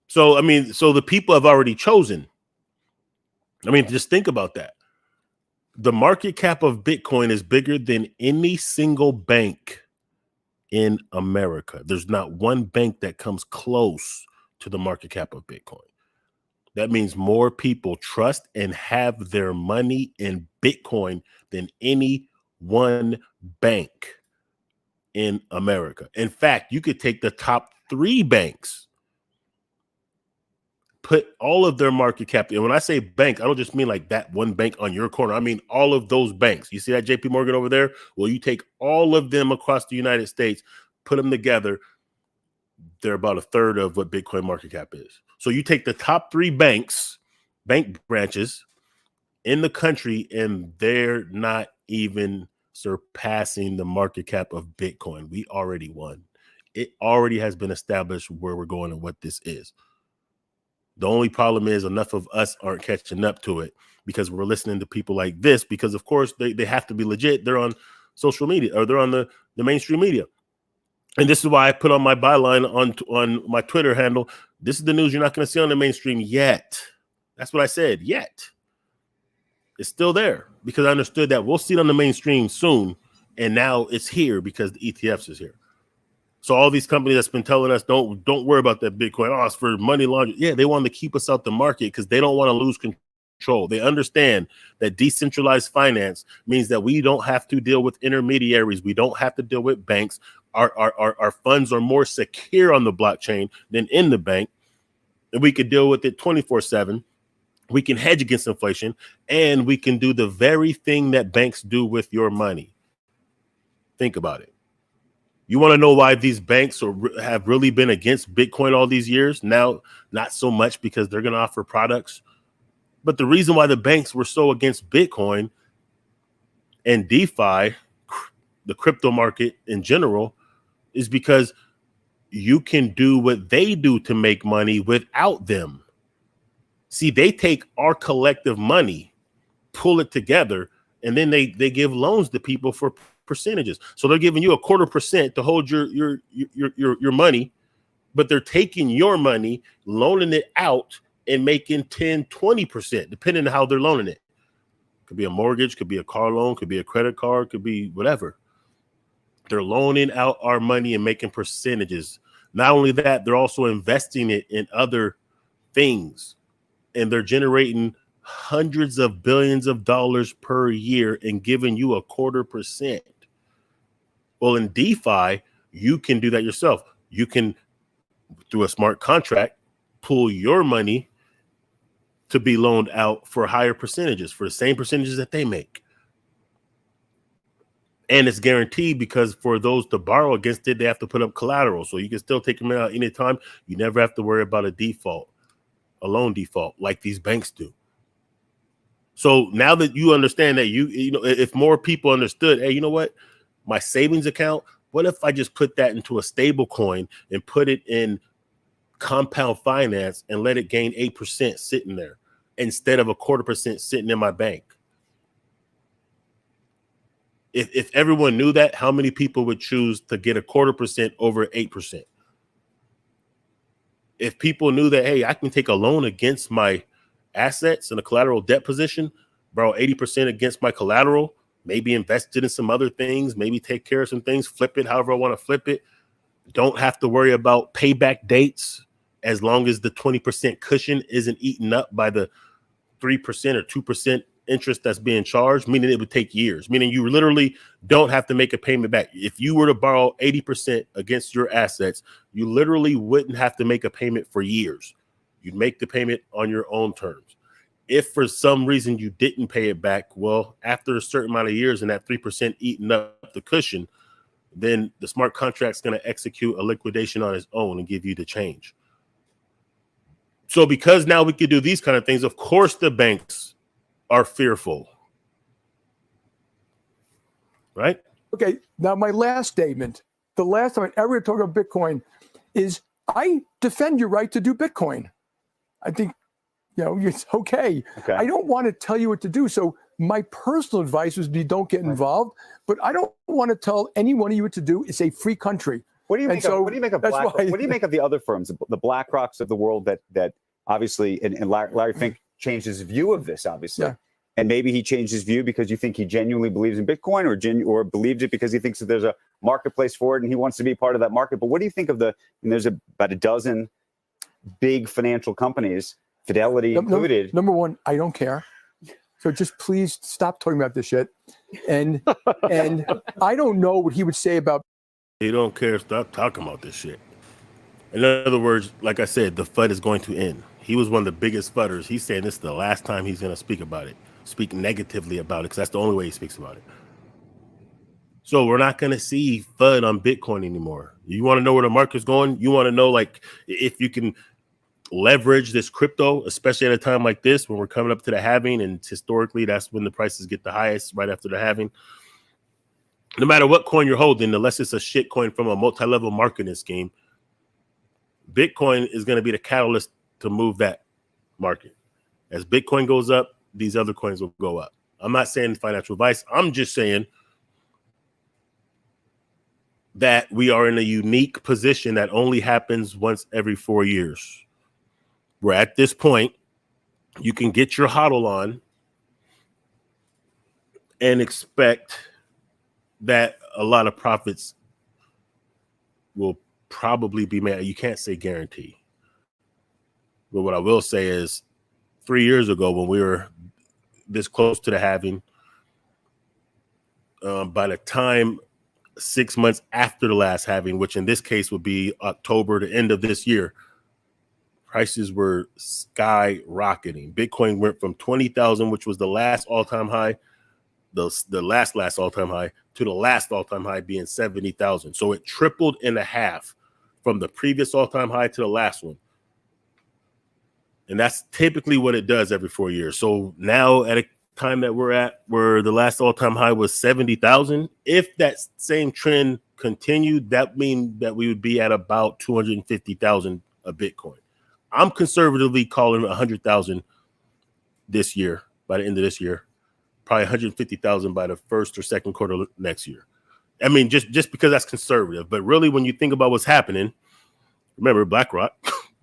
So, so the people have already chosen. Just think about that. The market cap of Bitcoin is bigger than any single bank in America. There's not one bank that comes close to the market cap of Bitcoin. That means more people trust and have their money in Bitcoin than any one bank in America. In fact, you could take the top 3 banks, put all of their market cap. And when I say bank, I don't just mean like that one bank on your corner. I mean all of those banks. You see that JPMorgan over there? Well, you take all of them across the United States, put them together, they're about a third of what Bitcoin market cap is. So you take the top 3 bank branches in the country, and they're not even surpassing the market cap of Bitcoin. We already won. It already has been established where we're going and what this is. The only problem is enough of us aren't catching up to it because we're listening to people like this, because of course they have to be legit. They're on social media, or they're on the mainstream media. And this is why I put on my byline on my Twitter handle. This is the news you're not going to see on the mainstream yet. That's what I said, yet. It's still there because I understood that we'll see it on the mainstream soon, And now it's here because the ETFs is here. So all these companies that's been telling us, don't worry about that Bitcoin. Oh, it's for money laundering. Yeah, they want to keep us out the market because they don't want to lose control. They understand that decentralized finance means that we don't have to deal with intermediaries. We don't have to deal with banks. Our funds are more secure on the blockchain than in the bank. And we could deal with it 24/7. We can hedge against inflation, and we can do the very thing that banks do with your money. Think about it. You want to know why these banks have really been against Bitcoin all these years? Now, not so much because they're going to offer products, but the reason why the banks were so against Bitcoin and DeFi, the crypto market in general, is because you can do what they do to make money without them. See, they take our collective money, pull it together, and then they give loans to people for percentages. So they're giving you 0.25% to hold your money, but they're taking your money, loaning it out, and making 10-20%, depending on how they're loaning it. Could be a mortgage, could be a car loan, could be a credit card, could be whatever. They're loaning out our money and making percentages. Not only that, they're also investing it in other things, and they're generating hundreds of billions of dollars per year and giving you 0.25%. Well, in DeFi, you can do that yourself. You can, through a smart contract, pull your money to be loaned out for higher percentages, for the same percentages that they make. And it's guaranteed because for those to borrow against it, they have to put up collateral. So you can still take them out anytime. You never have to worry about a loan default like these banks do. So now that you understand that, you know, if more people understood, hey, you know what, my savings account, what if I just put that into a stable coin and put it in compound finance and let it gain 8% sitting there instead of 0.25% sitting in my bank? If everyone knew that, how many people would choose to get 0.25% over 8%? If people knew that, hey, I can take a loan against my assets in a collateral debt position, borrow 80% against my collateral, maybe invest it in some other things, maybe take care of some things, flip it however I want to flip it. Don't have to worry about payback dates as long as the 20% cushion isn't eaten up by the 3% or 2% interest that's being charged, meaning it would take years, meaning you literally don't have to make a payment back. If you were to borrow 80% against your assets, you literally wouldn't have to make a payment for years. You'd make the payment on your own terms. If for some reason you didn't pay it back, well, after a certain amount of years and that 3% eating up the cushion, then the smart contract's going to execute a liquidation on its own and give you the change. So because now we could do these kind of things, of course the banks are fearful. Right? Okay, now my last statement, the last time I ever talk about Bitcoin is I defend your right to do Bitcoin. I think, you know, it's okay. I don't want to tell you what to do. So my personal advice would be don't get involved, but I don't want to tell any one of you what to do. It's a free country. What do you make of BlackRock? What do you make of the other firms, the BlackRocks of the world that obviously, and Larry Fink changed his view of this, obviously. Yeah. And maybe he changed his view because you think he genuinely believes in Bitcoin or believed it because he thinks that there's a marketplace for it and he wants to be part of that market. But what do you think of there's about a dozen big financial companies, Fidelity included. Number one, I don't care. So just please stop talking about this shit. And I don't know what he would say about. He don't care. Stop talking about this shit. In other words, like I said, the FUD is going to end. He was one of the biggest FUDers. He's saying this is the last time he's going to speak about it, speak negatively about it, because that's the only way he speaks about it. So we're not going to see FUD on Bitcoin anymore. You want to know where the market's going? You want to know, like, if you can leverage this crypto, especially at a time like this when we're coming up to the halving, and historically that's when the prices get the highest, right after the halving. No matter what coin you're holding, unless it's a shit coin from a multi-level marketing scheme, Bitcoin is going to be the catalyst to move that market. As Bitcoin goes up, these other coins will go up. I'm not saying financial advice. I'm just saying that we are in a unique position that only happens once every 4 years. We're at this point, you can get your hodl on and expect that a lot of profits will probably be made. You can't say guarantee. But what I will say is 3 years ago, when we were this close to the halving, by the time 6 months after the last halving, which in this case would be October, the end of this year, prices were skyrocketing. Bitcoin went from 20,000, which was the last all-time high, the last all-time high, to the last all-time high being 70,000. So it tripled in a half from the previous all-time high to the last one. And that's typically what it does every 4 years. So now at a time that we're at where the last all-time high was 70,000, if that same trend continued, that means that we would be at about 250,000 a Bitcoin. I'm conservatively calling 100,000 this year, by the end of this year, probably 150,000 by the first or second quarter next year. I mean, just because that's conservative. But really, when you think about what's happening, remember BlackRock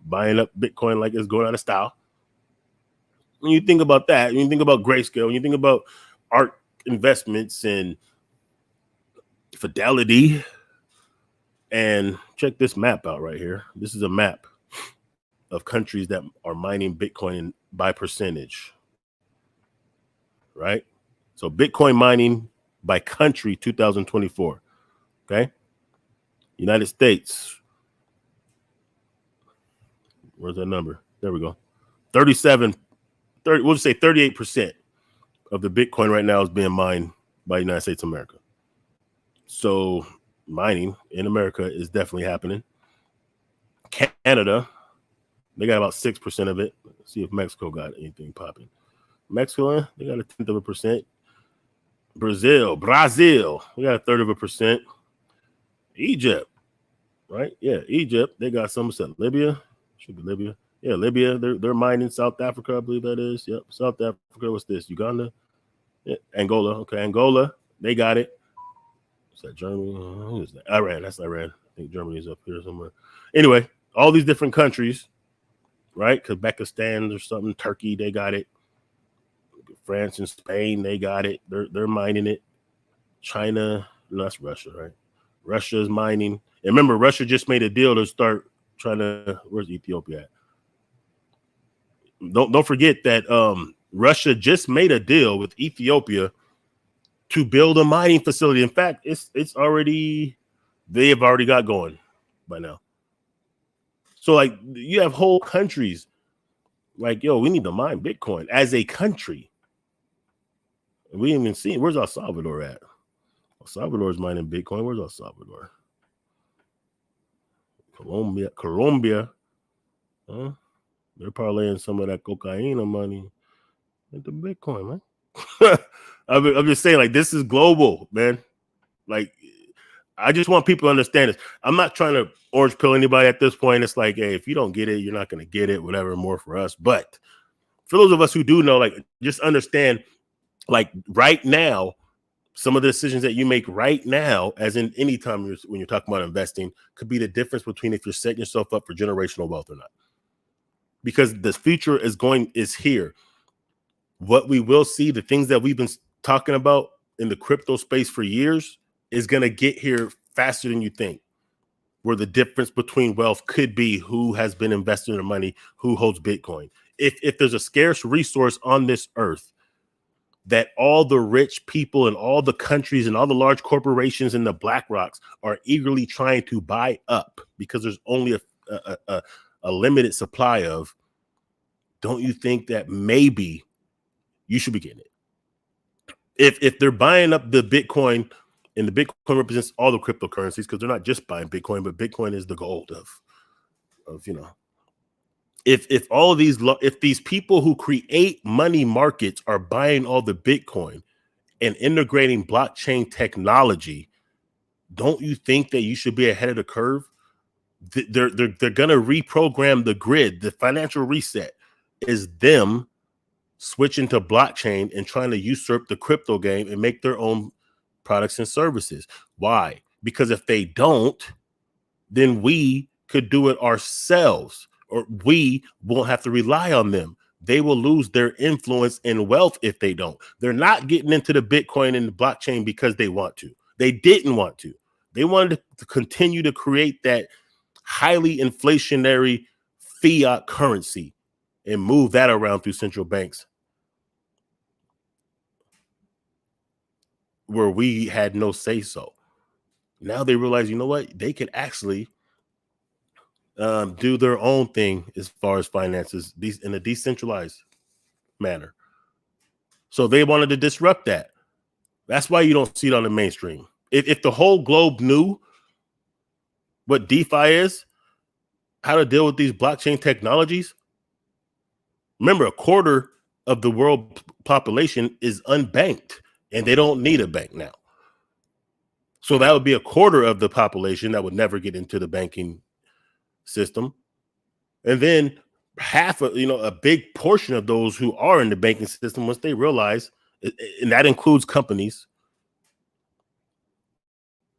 buying up Bitcoin like it's going out of style. When you think about that, when you think about Grayscale, when you think about ARK Investments and Fidelity, and check this map out right here. This is a map of countries that are mining Bitcoin by percentage, right? So Bitcoin mining by country 2024, okay? United States, where's that number? There we go. 38% of the Bitcoin right now is being mined by the United States of America. So mining in America is definitely happening. Canada, they got about 6% of it. Let's see if Mexico got anything popping. Mexico, they got 0.1%. Brazil, we got 0.33%. Egypt, right? Yeah, Egypt, they got some percent. Libya, should be Libya. Yeah, Libya, they're mining. South Africa, I believe that is. Yep, South Africa. What's this? Uganda? Yeah, Angola. Okay, Angola, they got it. Is that Germany? Who is that? Iran. That's Iran. I think Germany's up here somewhere. Anyway, all these different countries, right? Kazakhstan or something. Turkey, they got it. France and Spain, they got it. They're mining it. China, no, that's Russia, right? Russia is mining. And remember, Russia just made a deal to start trying to. Where's Ethiopia at? Don't forget that Russia just made a deal with Ethiopia to build a mining facility. In fact, they have already got going by now. So like you have whole countries like, yo, we need to mine Bitcoin as a country. We ain't even seen. Where's El Salvador at? El Salvador is mining Bitcoin. Where's El Salvador? Colombia. Huh? They're parlaying some of that cocaine money into Bitcoin, man. I'm just saying, like, this is global, man. Like, I just want people to understand this. I'm not trying to orange pill anybody at this point. It's like, hey, if you don't get it, you're not going to get it, whatever, more for us. But for those of us who do know, like, just understand, like, right now, some of the decisions that you make right now, as in any time when you're talking about investing, could be the difference between if you're setting yourself up for generational wealth or not. Because the future is here. What we will see, the things that we've been talking about in the crypto space for years, is going to get here faster than you think. Where the difference between wealth could be who has been investing their money, who holds Bitcoin. If there's a scarce resource on this earth that all the rich people and all the countries and all the large corporations and the BlackRocks are eagerly trying to buy up because there's only a limited supply of, don't you think that maybe you should be getting it? If they're buying up the Bitcoin, and the Bitcoin represents all the cryptocurrencies, because they're not just buying Bitcoin, but Bitcoin is the gold of you know. If all of these people who create money markets are buying all the Bitcoin and integrating blockchain technology, don't you think that you should be ahead of the curve? They're gonna reprogram the grid. The financial reset is them switching to blockchain and trying to usurp the crypto game and make their own products and services. Why? Because if they don't, then we could do it ourselves, or we won't have to rely on them. They will lose their influence and wealth if they don't. They're not getting into the Bitcoin and the blockchain because they want to. They didn't want to. They wanted to continue to create that highly inflationary fiat currency and move that around through central banks, where we had no say so. Now they realize, you know what? They could actually do their own thing as far as finances in a decentralized manner. So they wanted to disrupt that. That's why you don't see it on the mainstream. If the whole globe knew what DeFi is, how to deal with these blockchain technologies, remember, a quarter of the world population is unbanked, and they don't need a bank now. So that would be a quarter of the population that would never get into the banking system. And then half of, a big portion of those who are in the banking system, once they realize, and that includes companies,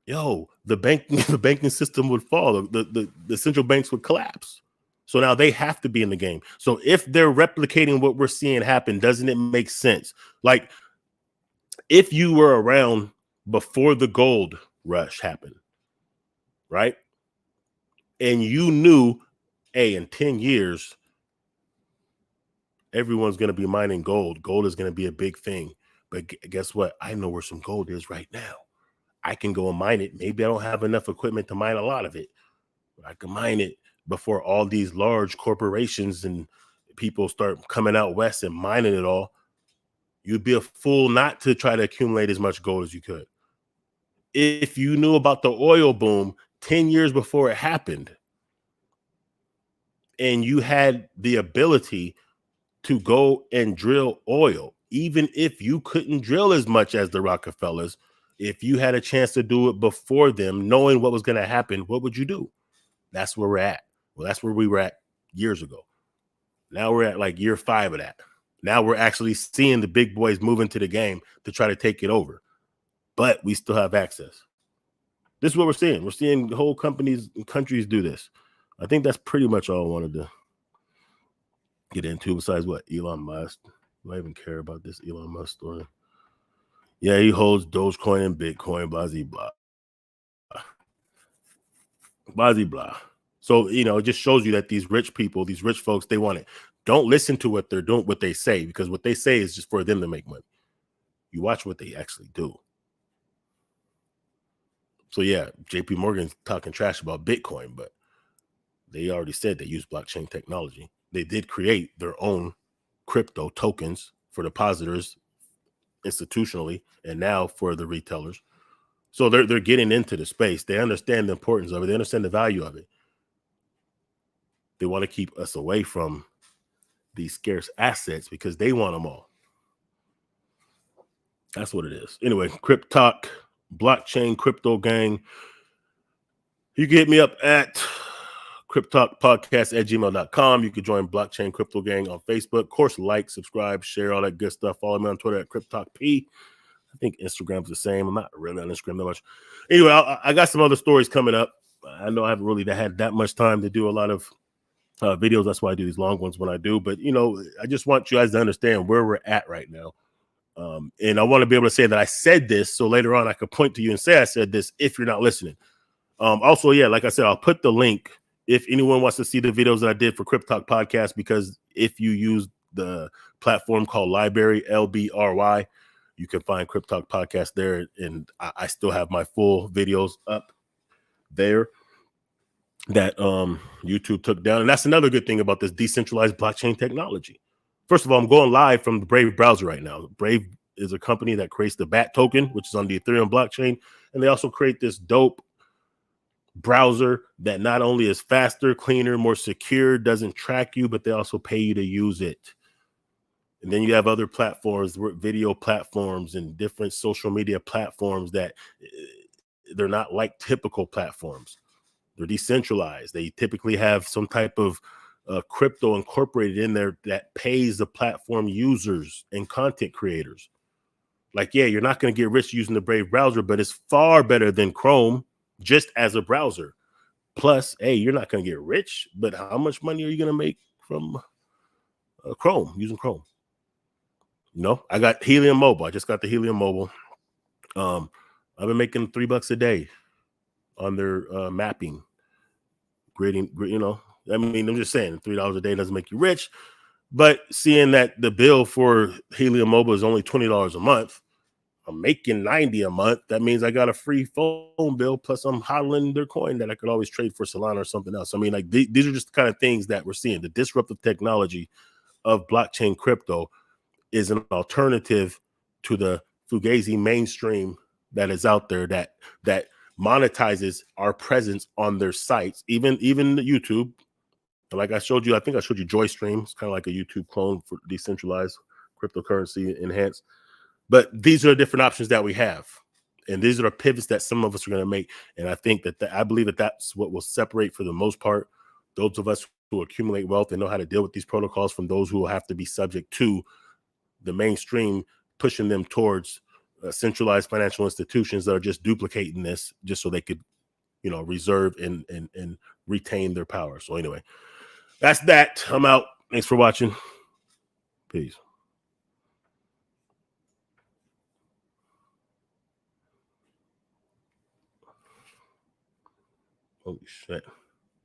the banking system would fall. The central banks would collapse. So now they have to be in the game. So if they're replicating what we're seeing happen, doesn't it make sense? Like, if you were around before the gold rush happened, right? And you knew, hey, in 10 years, everyone's going to be mining gold. Gold is going to be a big thing. But guess what? I know where some gold is right now. I can go and mine it. Maybe I don't have enough equipment to mine a lot of it, but I can mine it before all these large corporations and people start coming out west and mining it all. You'd be a fool not to try to accumulate as much gold as you could. If you knew about the oil boom 10 years before it happened, and you had the ability to go and drill oil, even if you couldn't drill as much as the Rockefellers, if you had a chance to do it before them, knowing what was going to happen, what would you do? That's where we're at. Well, that's where we were at years ago. Now we're at like year 5 of that. Now we're actually seeing the big boys move into the game to try to take it over. But we still have access. This is what we're seeing. We're seeing whole companies and countries do this. I think that's pretty much all I wanted to get into, besides what? Elon Musk. Do I even care about this Elon Musk story? Yeah, he holds Dogecoin and Bitcoin, blah, blah. Blah, blah. So, it just shows you that these rich people, these rich folks, they want it. Don't listen to what they're doing, what they say, because what they say is just for them to make money. You watch what they actually do. So, yeah, JPMorgan's talking trash about Bitcoin, but they already said they use blockchain technology. They did create their own crypto tokens for depositors institutionally, and now for the retailers. So they're getting into the space. They understand the importance of it. They understand the value of it. They want to keep us away from these scarce assets because they want them all. That's what it is. Anyway, CryptTalk, blockchain, crypto gang. You can hit me up at CryptTalkPodcast@gmail.com. You can join Blockchain Crypto Gang on Facebook. Of course, like, subscribe, share, all that good stuff. Follow me on Twitter at CryptTalkP. I think Instagram's the same. I'm not really on Instagram that much. Anyway, I got some other stories coming up. I know I haven't really had that much time to do a lot of videos. That's why I do these long ones when I do. But, I just want you guys to understand where we're at right now. And I want to be able to say that I said this, so later on I could point to you and say I said this if you're not listening. Also, yeah, like I said, I'll put the link if anyone wants to see the videos that I did for CryptTalk Podcast, because if you use the platform called Library, LBRY, you can find CryptTalk Podcast there, and I still have my full videos up there that YouTube took down. And that's another good thing about this decentralized blockchain technology. First of all, I'm going live from the Brave browser right now. Brave is a company that creates the BAT token, which is on the Ethereum blockchain, and they also create this dope browser that not only is faster, cleaner, more secure, doesn't track you, but they also pay you to use it. And then you have other platforms, video platforms and different social media platforms that they're not like typical platforms. They're decentralized. They typically have some type of crypto incorporated in there that pays the platform users and content creators. Like, yeah, you're not going to get rich using the Brave browser, but it's far better than Chrome just as a browser. Plus, hey, you're not going to get rich, but how much money are you going to make from Chrome, using Chrome? I got Helium Mobile. I just got the Helium Mobile. I've been making $3 a day on their mapping, grading. You know, I mean, I'm just saying, $3 a day doesn't make you rich, but seeing that the bill for Helium Mobile is only $20 a month, I'm making $90 a month. That means I got a free phone bill, plus I'm hodling their coin that I could always trade for Solana or something else. I mean, like these are just the kind of things that we're seeing. The disruptive technology of blockchain crypto is an alternative to the fugazi mainstream that is out there that monetizes our presence on their sites, even YouTube. Like I showed you, I think I showed you JoyStream. It's kind of like a YouTube clone for decentralized cryptocurrency enhanced. But these are the different options that we have. And these are the pivots that some of us are going to make. And I think that I believe that that's what will separate, for the most part, those of us who accumulate wealth and know how to deal with these protocols from those who will have to be subject to the mainstream pushing them towards centralized financial institutions that are just duplicating this just so they could, you know, reserve and retain their power. So anyway, that's that. I'm out. Thanks for watching. Peace. Holy shit.